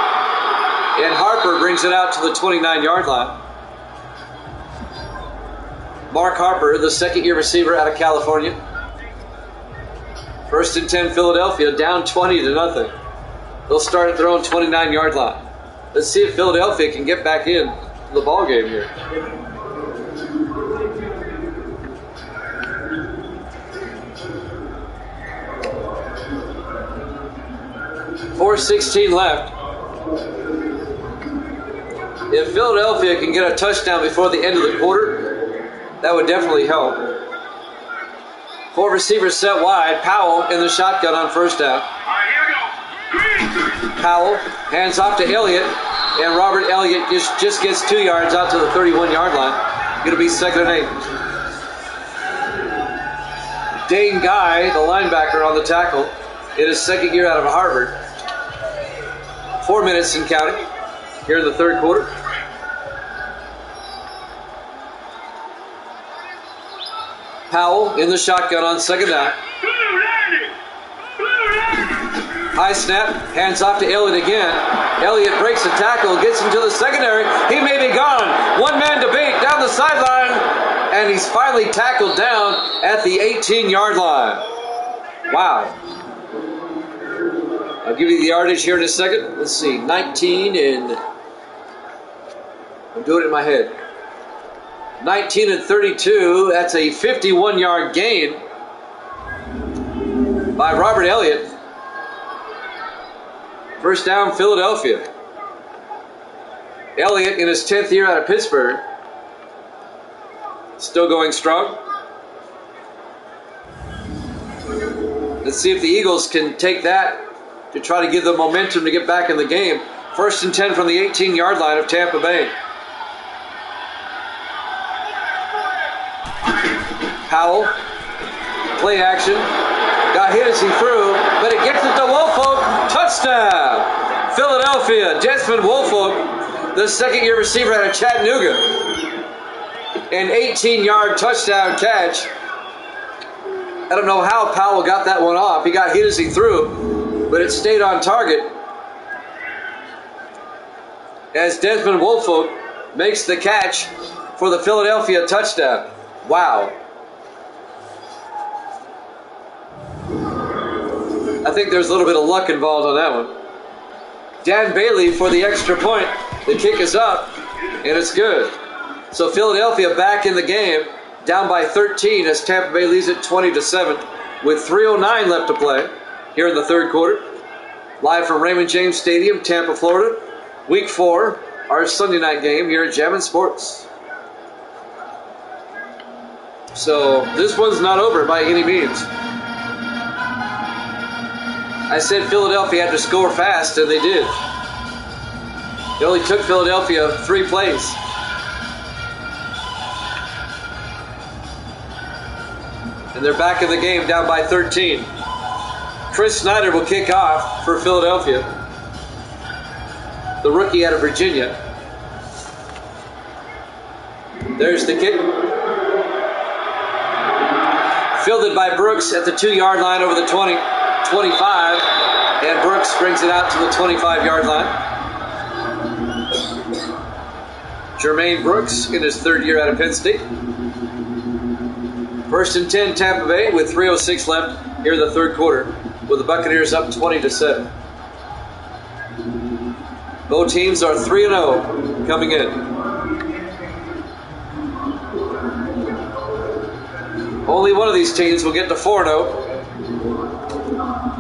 And Harper brings it out to the 29-yard line. Mark Harper, the 2nd-year receiver out of California. 1st and 10 Philadelphia, down 20-0. They'll start at their own 29-yard line. Let's see if Philadelphia can get back in to the ball game here. .4:16 left. If Philadelphia can get a touchdown before the end of the quarter, that would definitely help. 4 receivers set wide. Powell in the shotgun on first down. Powell hands off to Elliott, and Robert Elliott just gets 2 yards out to the 31-yard line. Going to be 2nd and 8. Dane Guy, the linebacker, on the tackle in his 2nd year out of Harvard. 4 minutes and counting here in the 3rd quarter. Powell in the shotgun on 2nd down. High snap, hands off to Elliott again. Elliott breaks the tackle, gets him to the secondary. He may be gone. 1 man debate down the sideline, and he's finally tackled down at the 18-yard line. Wow. I'll give you the yardage here in a second. Let's see, 19 and... I'm doing it in my head. 19 and 32. That's a 51-yard gain by Robert Elliott. First down, Philadelphia. Elliott in his 10th year out of Pittsburgh. Still going strong. Let's see if the Eagles can take that to try to give them momentum to get back in the game. 1st and 10 from the 18-yard line of Tampa Bay. Powell, play action, got hit as he threw, but it gets it to Woolfolk. Touchdown! Philadelphia, Desmond Woolfolk, the 2nd-year receiver out of Chattanooga. An 18-yard touchdown catch. I don't know how Powell got that one off. He got hit as he threw, but it stayed on target. As Desmond Woolfolk makes the catch for the Philadelphia touchdown. Wow. I think there's a little bit of luck involved on that one. Dan Bailey for the extra point. The kick is up, and it's good. So Philadelphia back in the game, down by 13 as Tampa Bay leads it 20-7 with 3:09 left to play here in the 3rd quarter. Live from Raymond James Stadium, Tampa, Florida. Week 4, our Sunday night game here at Jammin' Sports. So this one's not over by any means. I said Philadelphia had to score fast, and they did. It only took Philadelphia 3 plays. And they're back in the game, down by 13. Chris Snyder will kick off for Philadelphia. The rookie out of Virginia. There's the kick. Fielded by Brooks at the 2-yard line over the 25, and Brooks brings it out to the 25-yard line. Jermaine Brooks in his 3rd year out of Penn State. 1st and 10 Tampa Bay with 3:06 left here in the 3rd quarter, with the Buccaneers up 20-7. Both teams are 3-0 coming in. Only one of these teams will get to 4-0.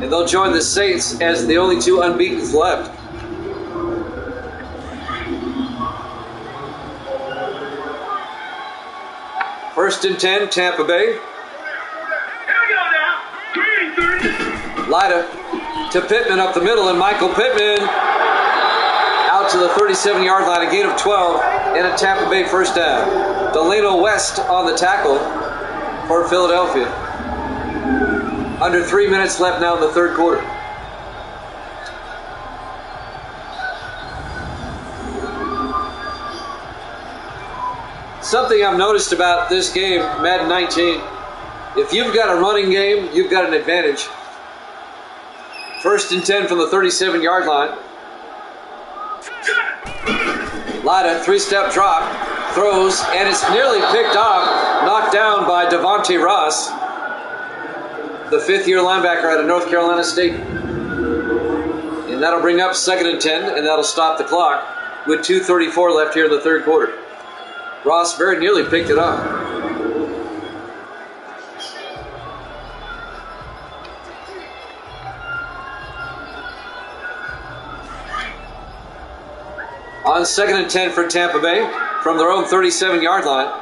And they'll join the Saints as the only 2 unbeatens left. First and 10, Tampa Bay. Lyda to Pittman up the middle, and Michael Pittman out to the 37-yard line, a gain of 12, and a Tampa Bay first down. Delano West on the tackle for Philadelphia. Under 3 minutes left now in the 3rd quarter. Something I've noticed about this game, Madden 19, if you've got a running game, you've got an advantage. 1st and 10 from the 37-yard line. Lyda, 3-step drop, throws, and it's nearly picked off, knocked down by Devontae Ross, the 5th-year linebacker out of North Carolina State. And that'll bring up 2nd and 10, and that'll stop the clock with 2:34 left here in the 3rd quarter. Ross very nearly picked it up. On 2nd and 10 for Tampa Bay from their own 37-yard line.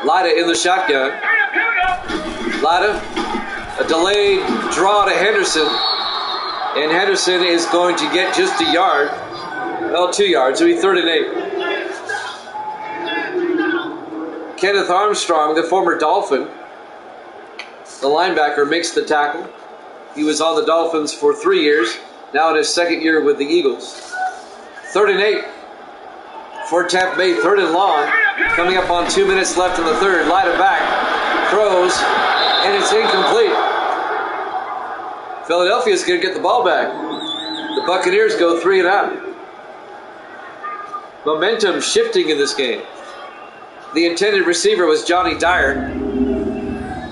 Lida in the shotgun. Lida, a delayed draw to Henderson. And Henderson is going to get just a yard. Well, 2 yards. It'll be 3rd and 8. Kenneth Armstrong, the former Dolphin, the linebacker, makes the tackle. He was on the Dolphins for 3 years, now in his 2nd year with the Eagles. 3rd and 8 for Tampa Bay, 3rd and long. Coming up on 2 minutes left in the 3rd. Lida back, throws, and it's incomplete. Philadelphia's going to get the ball back. The Buccaneers go 3 and out. Momentum shifting in this game. The intended receiver was Johnny Dyer.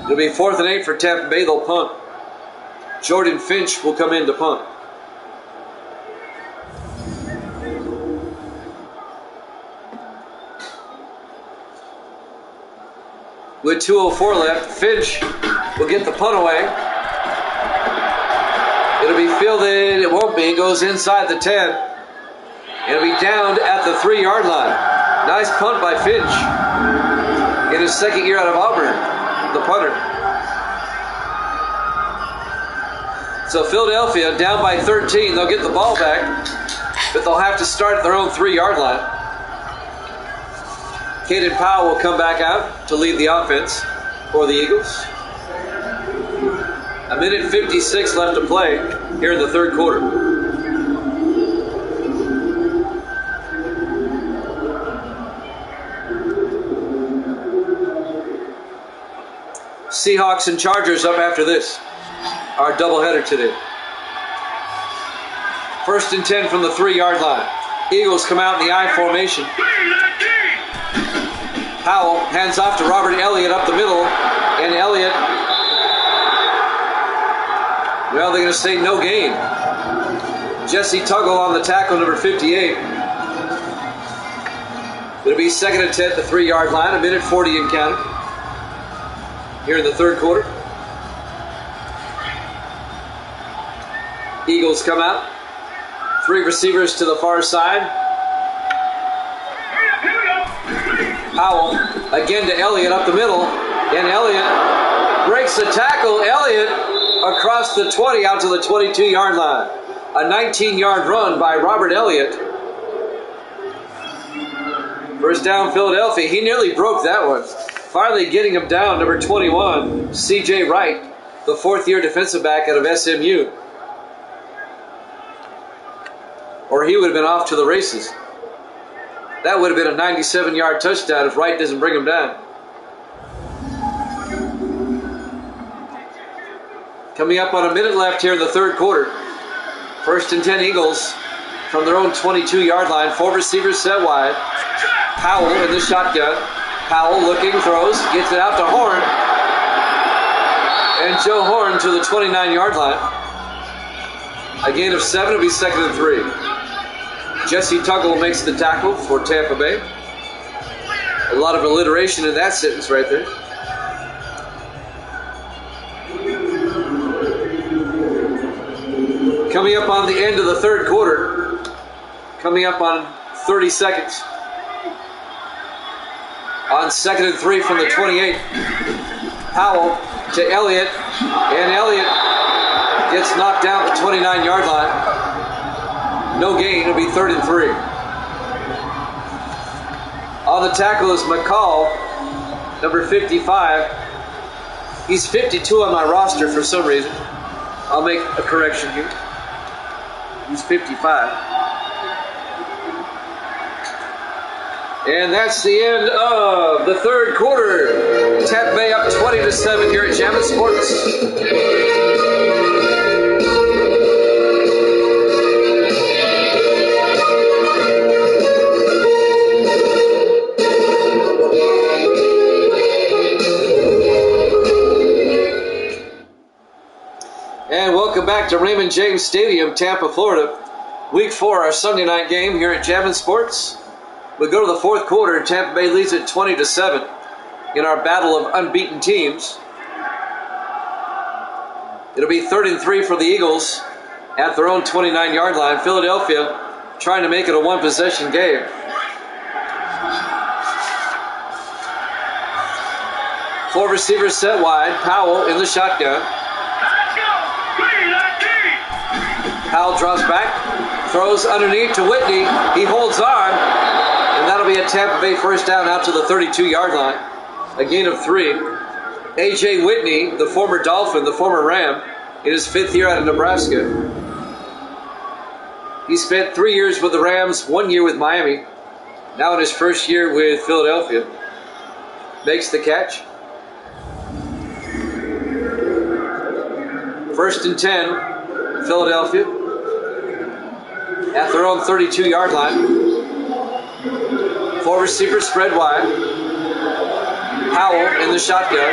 It'll be 4th and 8 for Tampa Bay. They'll punt. Jordan Finch will come in to punt. With 2:04 left, Finch will get the punt away. It'll be fielded. It won't be. It goes inside the 10. It'll be downed at the 3-yard line. Nice punt by Finch in his 2nd year out of Auburn, the punter. So Philadelphia down by 13. They'll get the ball back, but they'll have to start at their own 3-yard line. Caden Powell will come back out to lead the offense for the Eagles. 1:56 left to play here in the 3rd quarter. Seahawks and Chargers up after this. Our doubleheader today. 1st and 10 from the 3-yard line. Eagles come out in the I formation. Powell hands off to Robert Elliott up the middle, and Elliott, well, they're going to say no gain. Jesse Tuggle on the tackle, number 58. It'll be 2nd and 10 at the 3-yard line, 1:40 in counting here in the 3rd quarter. Eagles come out. 3 receivers to the far side. Powell again to Elliott up the middle, and Elliott breaks the tackle. Elliott across the 20 out to the 22-yard line. A 19-yard run by Robert Elliott. First down Philadelphia. He nearly broke that one. Finally getting him down, number 21, C.J. Wright, the 4th-year defensive back out of SMU. Or he would have been off to the races. That would have been a 97-yard touchdown if Wright doesn't bring him down. Coming up on a minute left here in the 3rd quarter. 1st and 10 Eagles from their own 22-yard line. 4 receivers set wide. Powell in the shotgun. Powell looking, throws, gets it out to Horn. And Joe Horn to the 29-yard line. A gain of 7 will be 2nd and 3. Jesse Tuggle makes the tackle for Tampa Bay. A lot of alliteration in that sentence right there. Coming up on the end of the 3rd quarter. Coming up on 30 seconds. On 2nd and 3 from the 28. Powell to Elliott. And Elliott gets knocked down at the 29-yard line. No gain. It'll be 3rd and 3. On the tackle is McCall, number 55. He's 52 on my roster for some reason. I'll make a correction here. He's 55. And that's the end of the 3rd quarter. Tampa Bay up 20-7 here at Jammin' Sports. And welcome back to Raymond James Stadium, Tampa, Florida. Week 4, our Sunday night game here at Jammin' Sports. We go to the 4th quarter. Tampa Bay leads it 20-7 in our battle of unbeaten teams. It'll be 3rd and 3 for the Eagles at their own 29-yard line. Philadelphia trying to make it a one-possession game. Four receivers set wide. Powell in the shotgun. Powell drops back, throws underneath to Whitney. He holds on, and that'll be a Tampa Bay first down out to the 32-yard line. A gain of 3. A.J. Whitney, the former Dolphin, the former Ram, in his 5th year out of Nebraska. He spent 3 years with the Rams, 1 year with Miami. Now in his first year with Philadelphia. Makes the catch. 1st and 10, Philadelphia. At their own 32-yard line. 4 receivers spread wide. Powell in the shotgun.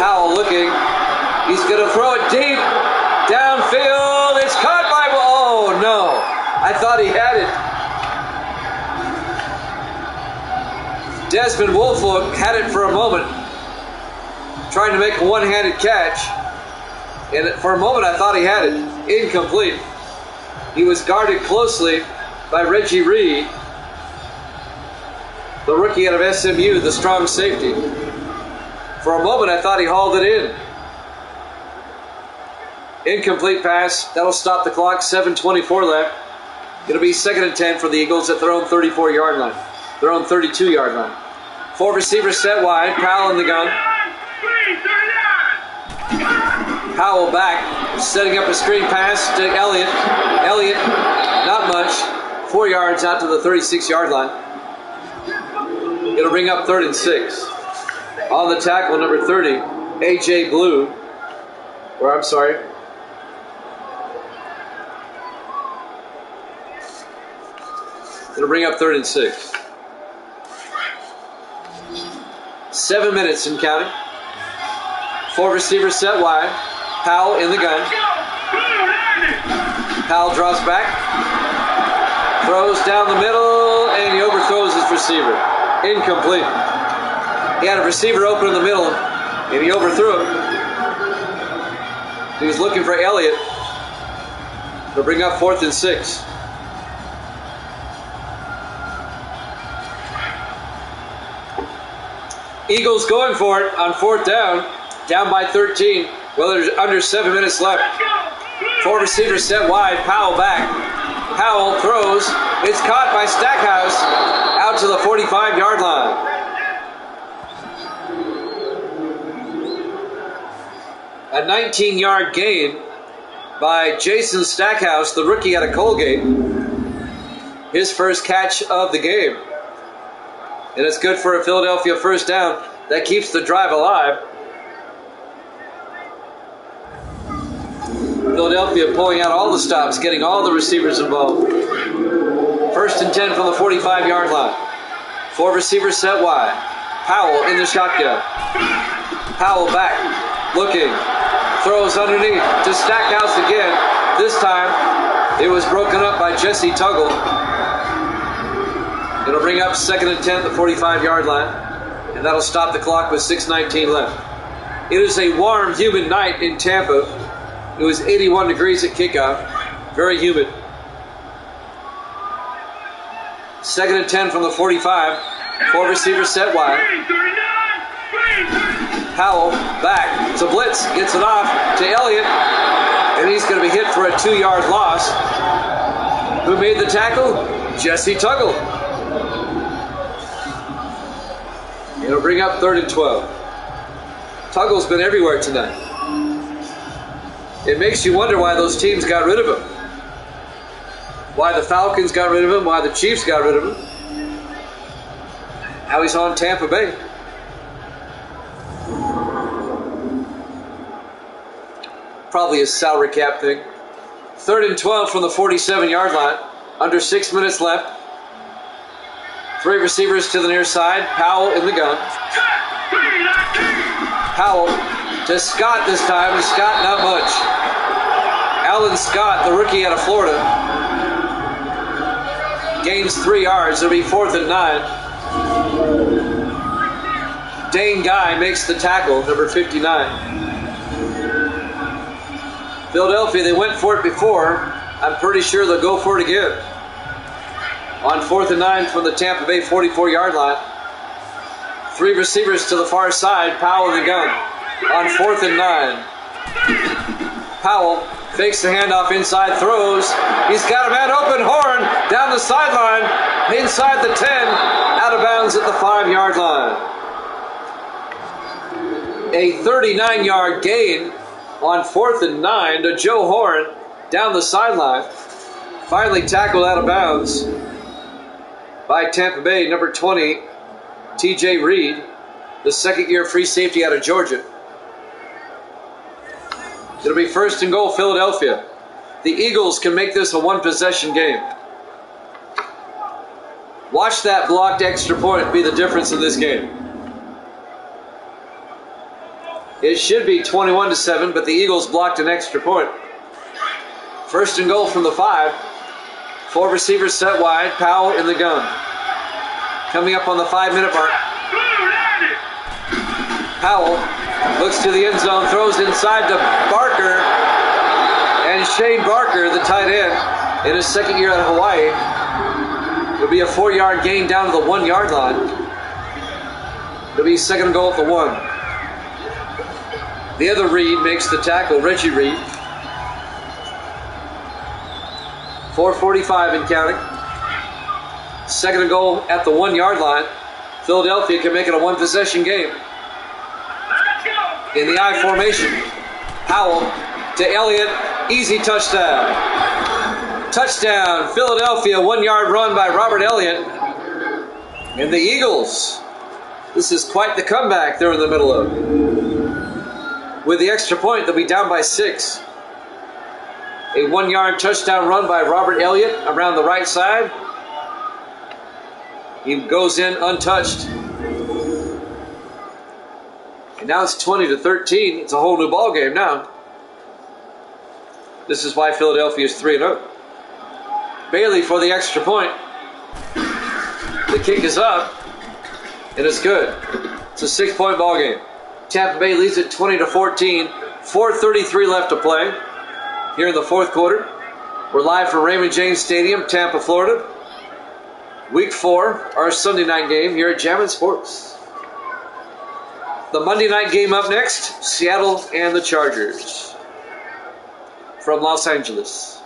Powell looking. He's going to throw it deep. Downfield. It's caught by... Oh, no. I thought he had it. Desmond Wolfolk had it for a moment. Trying to make a one-handed catch. And for a moment, I thought he had it. Incomplete. He was guarded closely by Reggie Reed, the rookie out of SMU, the strong safety. For a moment, I thought he hauled it in. Incomplete pass. That'll stop the clock. 7:24 left. It'll be 2nd and 10 for the Eagles at their own 34-yard line. Their own 32-yard line. 4 receivers set wide. Powell in the gun. Powell back, setting up a screen pass to Elliott. Elliott, not much. 4 yards out to the 36-yard line. It'll bring up 3rd and 6. On the tackle, number 30, A.J. Blue. Or I'm sorry. It'll bring up 3rd and 6. 7 minutes and counting. 4 receivers set wide. Powell in the gun. Powell drops back. Throws down the middle, and he overthrows his receiver. Incomplete. He had a receiver open in the middle, and he overthrew it. He was looking for Elliott. They'll bring up 4th and 6. Eagles going for it on 4th down. Down by 13. Well, there's under 7 minutes left. 4 receivers set wide. Powell back. Powell throws. It's caught by Stackhouse out to the 45-yard line. A 19-yard gain by Jason Stackhouse, the rookie out of Colgate. His first catch of the game. And it's good for a Philadelphia first down. That keeps the drive alive. Philadelphia pulling out all the stops, getting all the receivers involved. 1st and 10 from the 45-yard line. 4 receivers set wide. Powell in the shotgun. Powell back, looking, throws underneath to Stackhouse again. This time, it was broken up by Jesse Tuggle. It'll bring up 2nd and 10 at the 45-yard line, and that'll stop the clock with 6:19 left. It is a warm, humid night in Tampa. It was 81 degrees at kickoff. Very humid. 2nd and 10 from the 45. 4 receivers set wide. Powell back to blitz. Gets it off to Elliott. And he's going to be hit for a 2-yard loss. Who made the tackle? Jesse Tuggle. It'll bring up 3rd and 12. Tuggle's been everywhere tonight. It makes you wonder why those teams got rid of him. Why the Falcons got rid of him, why the Chiefs got rid of him. Now he's on Tampa Bay. Probably a salary cap thing. 3rd and 12 from the 47-yard line. Under 6 minutes left. 3 receivers to the near side. Powell in the gun. Powell to Scott this time. And Scott not much. Alan Scott, the rookie out of Florida. Gains 3 yards. It'll be 4th and 9. Dane Guy makes the tackle, number 59. Philadelphia, they went for it before. I'm pretty sure they'll go for it again. On 4th and 9 from the Tampa Bay 44-yard line. 3 receivers to the far side. Powell in the gun. On 4th and 9. Powell fakes the handoff inside, throws. He's got a man open. Horn down the sideline. Inside the 10. Out of bounds at the 5-yard line. A 39-yard gain on 4th and 9 to Joe Horn down the sideline. Finally tackled out of bounds by Tampa Bay, number 20, T.J. Reed, the second-year free safety out of Georgia. It'll be 1st and goal, Philadelphia. The Eagles can make this a one-possession game. Watch that blocked extra point be the difference in this game. It should be 21-7, but the Eagles blocked an extra point. 1st and goal from the 5. 4 receivers set wide. Powell in the gun. Coming up on the 5-minute mark. Powell looks to the end zone, throws inside to Barker. And Shane Barker, the tight end, in his second year out of Hawaii. It'll be a 4-yard gain down to the 1-yard line. It'll be 2nd and goal at the 1. The other Reed makes the tackle, Reggie Reed. 4:45 in counting. 2nd and goal at the 1-yard line. Philadelphia can make it a one-possession game. In the I formation. Powell to Elliott. Easy touchdown. Touchdown, Philadelphia. 1-yard run by Robert Elliott. And the Eagles. This is quite the comeback they're in the middle of. With the extra point, they'll be down by 6. A 1-yard touchdown run by Robert Elliott around the right side. He goes in untouched. And now it's 20-13. It's a whole new ball game now. This is why Philadelphia is 3-0. Bailey for the extra point. The kick is up, and it's good. It's a 6-point ball game. Tampa Bay leads it 20-14. 4:33 left to play here in the 4th quarter. We're live from Raymond James Stadium, Tampa, Florida. Week 4, our Sunday night game here at Jammin' Sports. The Monday night game up next, Seattle and the Chargers from Los Angeles.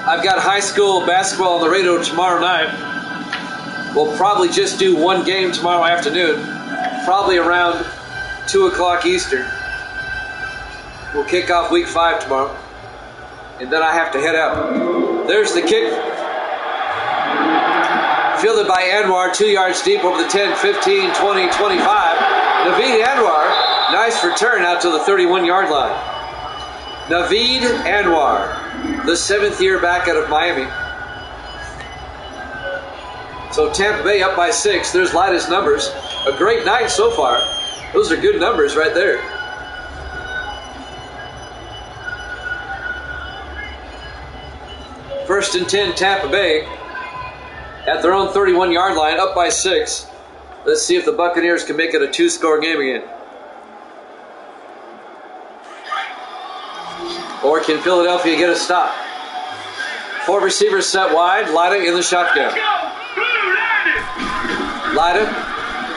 I've got high school basketball on the radio tomorrow night. We'll probably just do one game tomorrow afternoon, probably around 2 o'clock Eastern. We'll kick off week 5 tomorrow, and then I have to head out. There's the kick. Fielded by Anwar, 2 yards deep over the 10, 15, 20, 25. Naveed Anwar, nice return out to the 31-yard line. Naveed Anwar, the 7th year back out of Miami. So Tampa Bay up by 6. There's Lida's numbers. A great night so far. Those are good numbers right there. First and 10, Tampa Bay at their own 31-yard line, up by 6. Let's see if the Buccaneers can make it a 2-score game again. Or can Philadelphia get a stop? 4 receivers set wide. Lida in the shotgun. Lida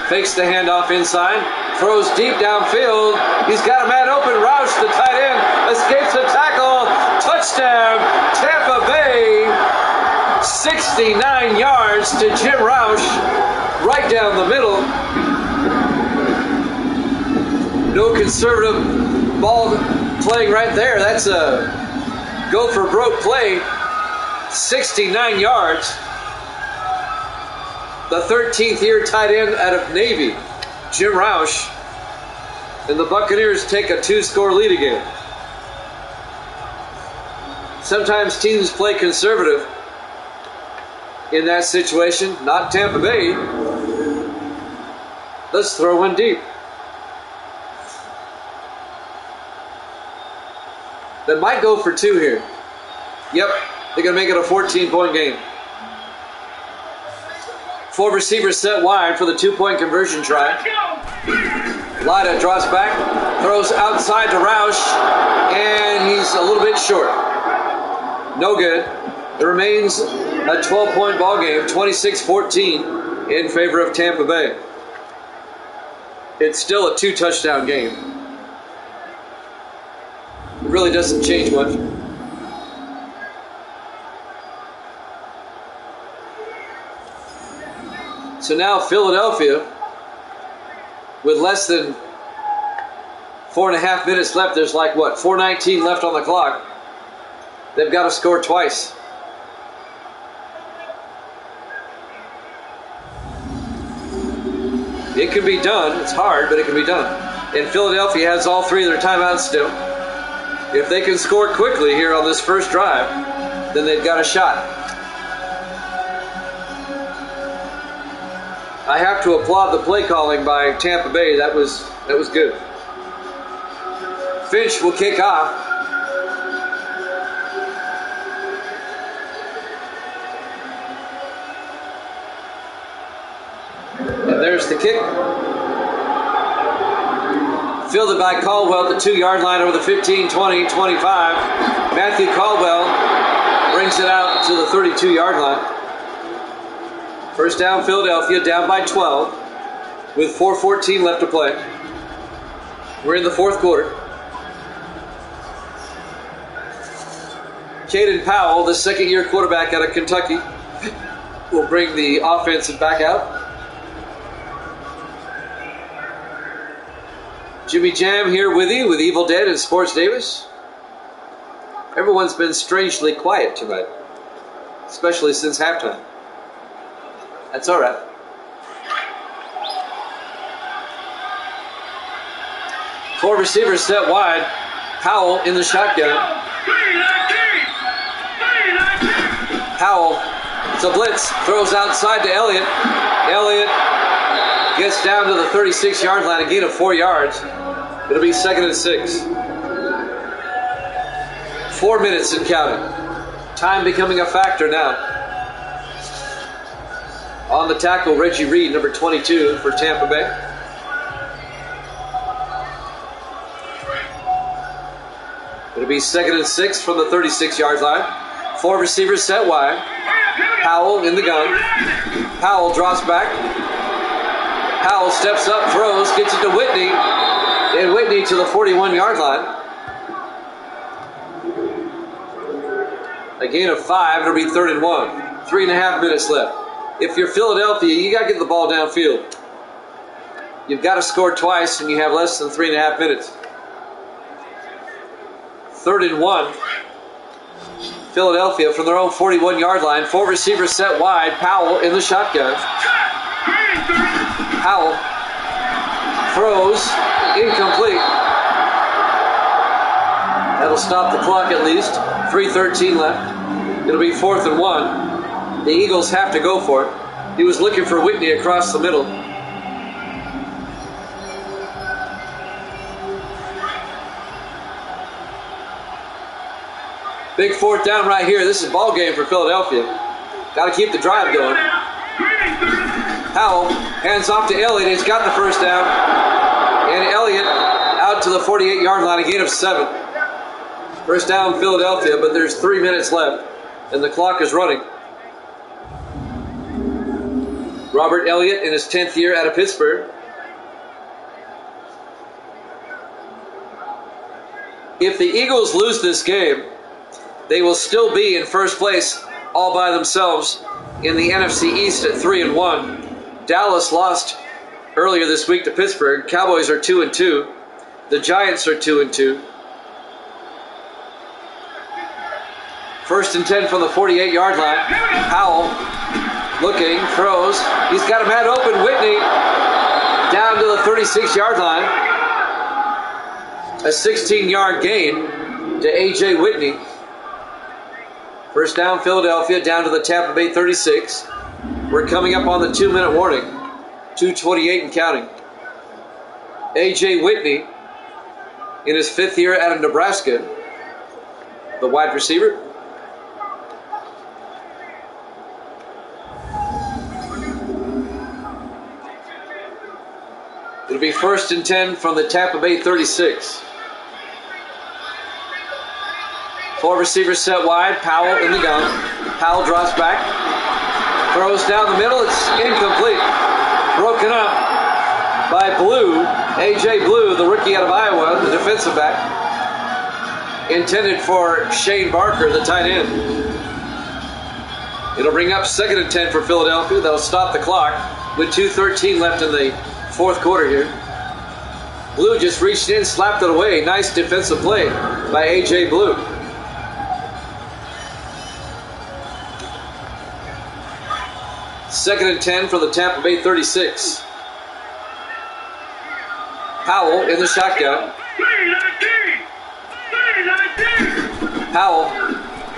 fakes the handoff inside. Throws deep downfield. He's got a man open. Roush, the tight end, escapes the tackle. Touchdown, Tampa Bay. 69 yards to Jim Roush. Right down the middle. No conservative ball playing right there. That's a go for broke play. 69 yards. The 13th year tight end out of Navy, Jim Roush. And the Buccaneers take a 2-score lead again. Sometimes teams play conservative in that situation. Not Tampa Bay. Let's throw one deep. They might go for 2 here. Yep, they're going to make it a 14-point game. Four receivers set wide for the two-point conversion try. Lida draws back, throws outside to Roush, and he's a little bit short. No good. It remains a 12-point ball game, 26-14 in favor of Tampa Bay. It's still a 2-touchdown game. It really doesn't change much. So now Philadelphia, with less than 4.5 minutes left, there's like, what, 4:19 left on the clock. They've got to score twice. It can be done. It's hard, but it can be done. And Philadelphia has all three of their timeouts still. If they can score quickly here on this first drive, then they've got a shot. I have to applaud the play calling by Tampa Bay. That was good. Finch will kick off. And there's the kick. Fielded by Caldwell at the 2-yard line over the 15, 20, 25. Matthew Caldwell brings it out to the 32-yard line. First down, Philadelphia, down by 12 with 4:14 left to play. We're in the fourth quarter. Caden Powell, the second-year quarterback out of Kentucky, will bring the offense back out. Jimmy Jam here with you with Evil Dead and Sports Davis. Everyone's been strangely quiet tonight, especially since halftime. That's all right. Four receivers set wide. Powell in the shotgun. Powell, it's a blitz, throws outside to Elliott. Elliott gets down to the 36-yard line, a gain of 4 yards. It'll be 2nd and 6. 4 minutes and counting. Time becoming a factor now. On the tackle, Reggie Reed, number 22 for Tampa Bay. It'll be 2nd and 6 from the 36-yard line. Four receivers set wide. Powell in the gun. Powell drops back. Powell steps up, throws, gets it to Whitney. And Whitney to the 41-yard line. A gain of 5. It'll be 3rd and 1. 3.5 minutes left. If you're Philadelphia, you got to get the ball downfield. You've got to score twice, and you have less than 3.5 minutes. 3rd and 1. Philadelphia from their own 41-yard line. Four receivers set wide. Powell in the shotgun. Powell throws. Incomplete. That'll stop the clock at least. 3:13 left. It'll be 4th and 1. The Eagles have to go for it. He was looking for Whitney across the middle. Big 4th down right here. This is ball game for Philadelphia. Got to keep the drive going. Powell hands off to Elliott. He's got the first down. And Elliott out to the 48-yard line, a gain of 7. First down, Philadelphia, but there's 3 minutes left, and the clock is running. Robert Elliott in his 10th year out of Pittsburgh. If the Eagles lose this game, they will still be in first place all by themselves in the NFC East at 3-1. Dallas lost earlier this week to Pittsburgh. Cowboys are 2-2. The Giants are 2-2. 1st and 10 from the 48-yard line. Powell looking, throws. He's got him head open. Whitney down to the 36-yard line. A 16-yard gain to A.J. Whitney. First down, Philadelphia, down to the Tampa Bay 36. We're coming up on the 2-minute warning. 2:28 and counting. A.J. Whitney in his 5th year out of Nebraska. The wide receiver. It'll be 1st and 10 from the Tampa Bay 36. 4 receivers set wide. Powell in the gun. Powell drops back. Throws down the middle. It's incomplete. Broken up by Blue. A.J. Blue, the rookie out of Iowa, the defensive back. Intended for Shane Barker, the tight end. It'll bring up 2nd and 10 for Philadelphia. That'll stop the clock with 2:13 left in the 4th quarter here. Blue just reached in, slapped it away. Nice defensive play by A.J. Blue. Second and 10 for the Tampa Bay 36. Powell in the shotgun. Powell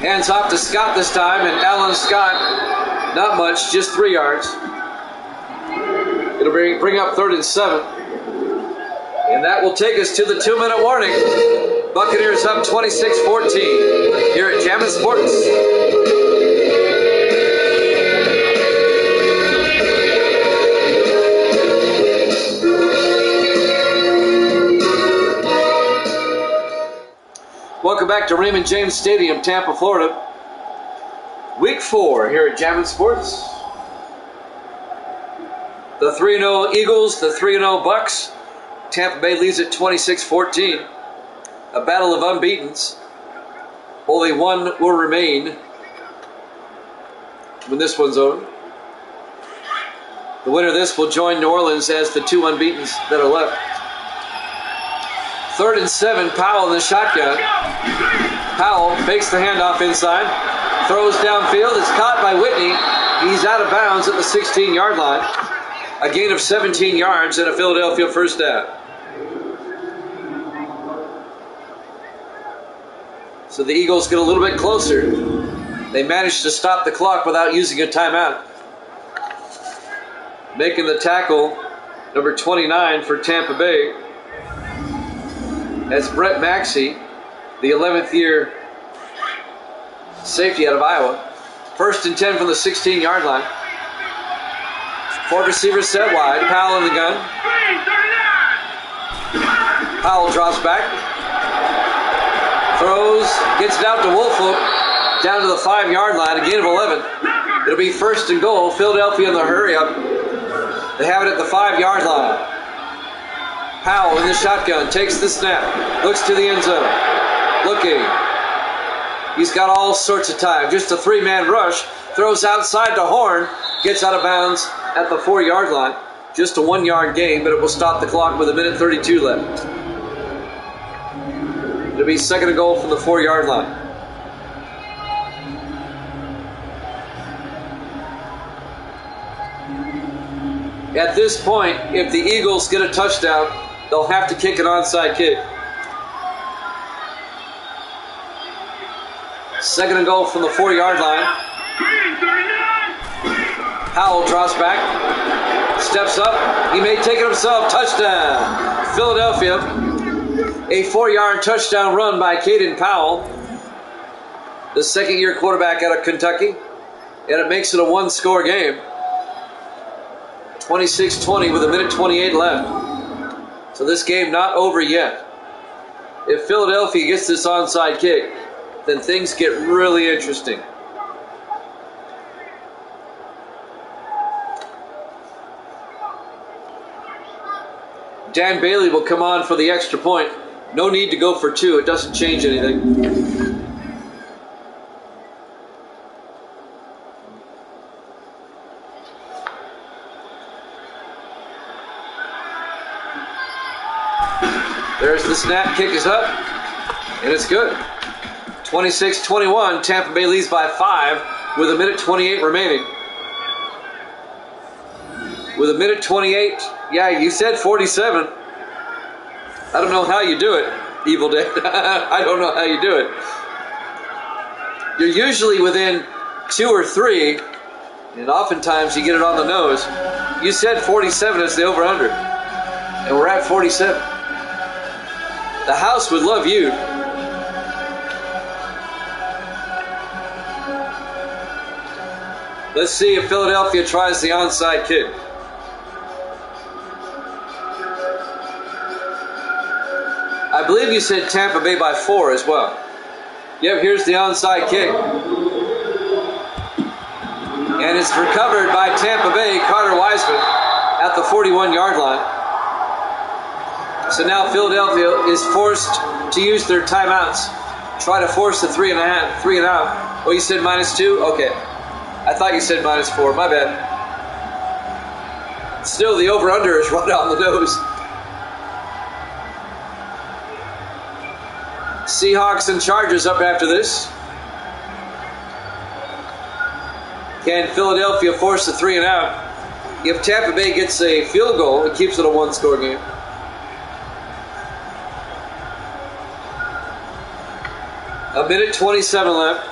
hands off to Scott this time, and Alan Scott, not much, just 3 yards. It'll bring up 3rd and 7. And that will take us to the 2-minute warning. Buccaneers up 26-14 here at Jammin' Sports. Welcome back to Raymond James Stadium, Tampa, Florida. Week 4 here at Jammin' Sports. The 3-0 Eagles, the 3-0 Bucks. Tampa Bay leads at 26-14. A battle of unbeatens. Only one will remain when this one's over. The winner of this will join New Orleans as the 2 unbeatens that are left. 3rd and 7, Powell in the shotgun. Powell fakes the handoff inside. Throws downfield. It's caught by Whitney. He's out of bounds at the 16-yard line. A gain of 17 yards and a Philadelphia first down. So the Eagles get a little bit closer. They managed to stop the clock without using a timeout. Making the tackle, number 29 for Tampa Bay. That's Brett Maxey, the 11th year safety out of Iowa. 1st and 10 from the 16-yard line. 4 receivers set wide. Powell in the gun. Powell drops back. Throws, gets it out to Woolfolk, down to the 5-yard line, a gain of 11. It'll be 1st and goal. Philadelphia in the hurry up. They have it at the 5-yard line. Powell in the shotgun, takes the snap, looks to the end zone, looking. He's got all sorts of time. Just a 3-man rush, throws outside to Horn, gets out of bounds at the 4-yard line. Just a 1-yard gain, but it will stop the clock with 1:32 left. It'll be 2nd and goal from the 4-yard line. At this point, if the Eagles get a touchdown, they'll have to kick an onside kick. 2nd and goal from the 4-yard line. Powell drops back, steps up. He may take it himself. Touchdown, Philadelphia. A 4-yard touchdown run by Caden Powell, the 2nd-year quarterback out of Kentucky. And it makes it a 1-score game. 26-20 with 1:28 left. So this game not over yet. If Philadelphia gets this onside kick, then things get really interesting. Dan Bailey will come on for the extra point. No need to go for 2. It doesn't change anything. There's the snap, kick is up, and it's good. 26-21, Tampa Bay leads by 5 with 1:28 remaining. With 1:28, yeah, you said 47. I don't know how you do it, Evil Dad. I don't know how you do it. You're usually within 2 or 3, and oftentimes you get it on the nose. You said 47 is the over-under, and we're at 47. The house would love you. Let's see if Philadelphia tries the onside kick. I believe you said Tampa Bay by 4 as well. Yep, here's the onside kick. And it's recovered by Tampa Bay, Carter Wiseman, at the 41-yard line. So now Philadelphia is forced to use their timeouts. Try to force the 3 and out. Oh, you said -2? Okay. I thought you said -4. My bad. Still, the over-under is right on the nose. Seahawks and Chargers up after this. Can Philadelphia force the 3 and out? If Tampa Bay gets a field goal, it keeps it a one-score game. A minute 27 left.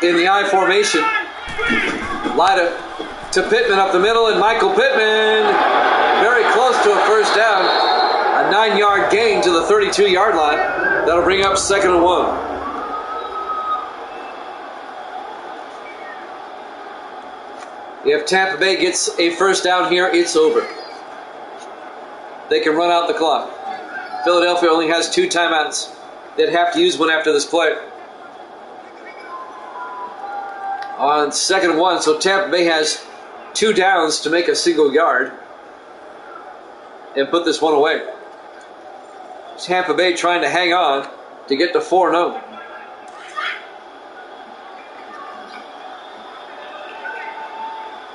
In the I formation, Lyda to Pittman up the middle, and Michael Pittman very close to a first down. A 9-yard gain to the 32-yard line. That'll bring up 2nd and 1. If Tampa Bay gets a first down here, it's over. They can run out the clock. Philadelphia only has 2 timeouts. They'd have to use one after this play. On 2nd and 1, so Tampa Bay has 2 downs to make a single yard and put this one away. Tampa Bay trying to hang on to get to 4-0.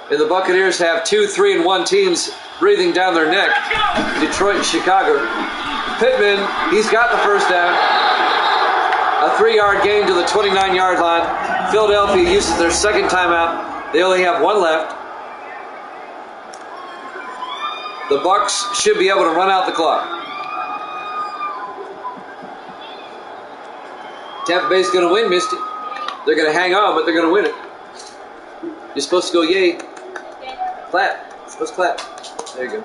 And the Buccaneers have 2 3-1 teams breathing down their neck. Detroit and Chicago. Pittman, he's got the first down. A 3-yard gain to the 29-yard line. Philadelphia uses their second timeout. They only have 1 left. The Bucs should be able to run out the clock. Tampa Bay's going to win, Misty. They're going to hang on, but they're going to win it. You're supposed to go yay. Clap. You're supposed to clap. There you go.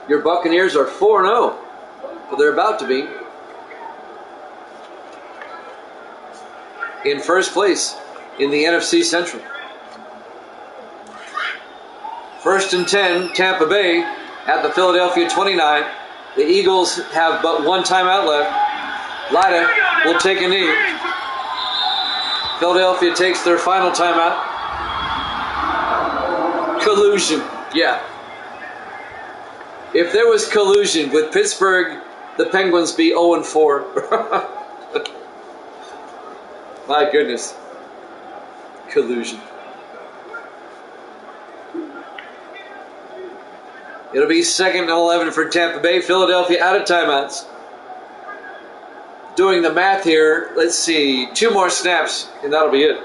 Your Buccaneers are 4-0. Well, they're about to be. In first place in the NFC Central. 1st and 10, Tampa Bay at the Philadelphia 29. The Eagles have but 1 timeout left. Lyda will take a knee. Philadelphia takes their final timeout. Collusion. Yeah. If there was collusion with Pittsburgh, the Penguins be 0-4. My goodness. Collusion. It'll be 2nd and 11 for Tampa Bay. Philadelphia out of timeouts. Doing the math here, let's see, 2 more snaps, and that'll be it.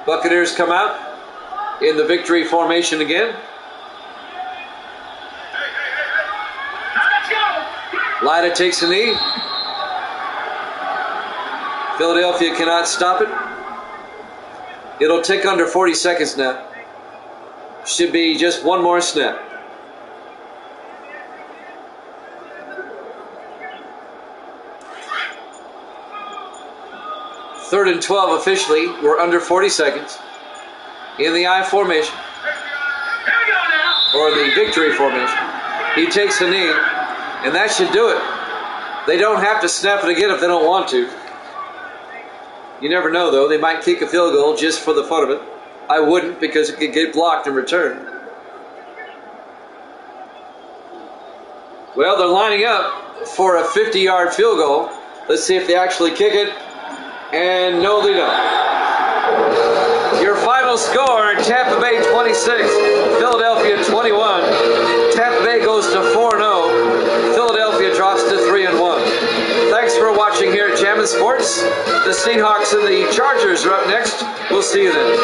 Buccaneers come out in the victory formation again. Lyda takes a knee. Philadelphia cannot stop it. It'll take under 40 seconds now. Should be just 1 more snap. Third and 12 officially. We're under 40 seconds. In the I formation. Or the victory formation. He takes a knee. And that should do it. They don't have to snap it again if they don't want to. You never know, though. They might kick a field goal just for the fun of it. I wouldn't, because it could get blocked in return. Well, they're lining up for a 50-yard field goal. Let's see if they actually kick it. And no, they don't. Your final score, Tampa Bay 26, Philadelphia 21. Tampa Bay goes to 4-0. Philadelphia drops to 3-1. Thanks for watching here at Jammin' Sports. The Seahawks and the Chargers are up next. We'll see you then.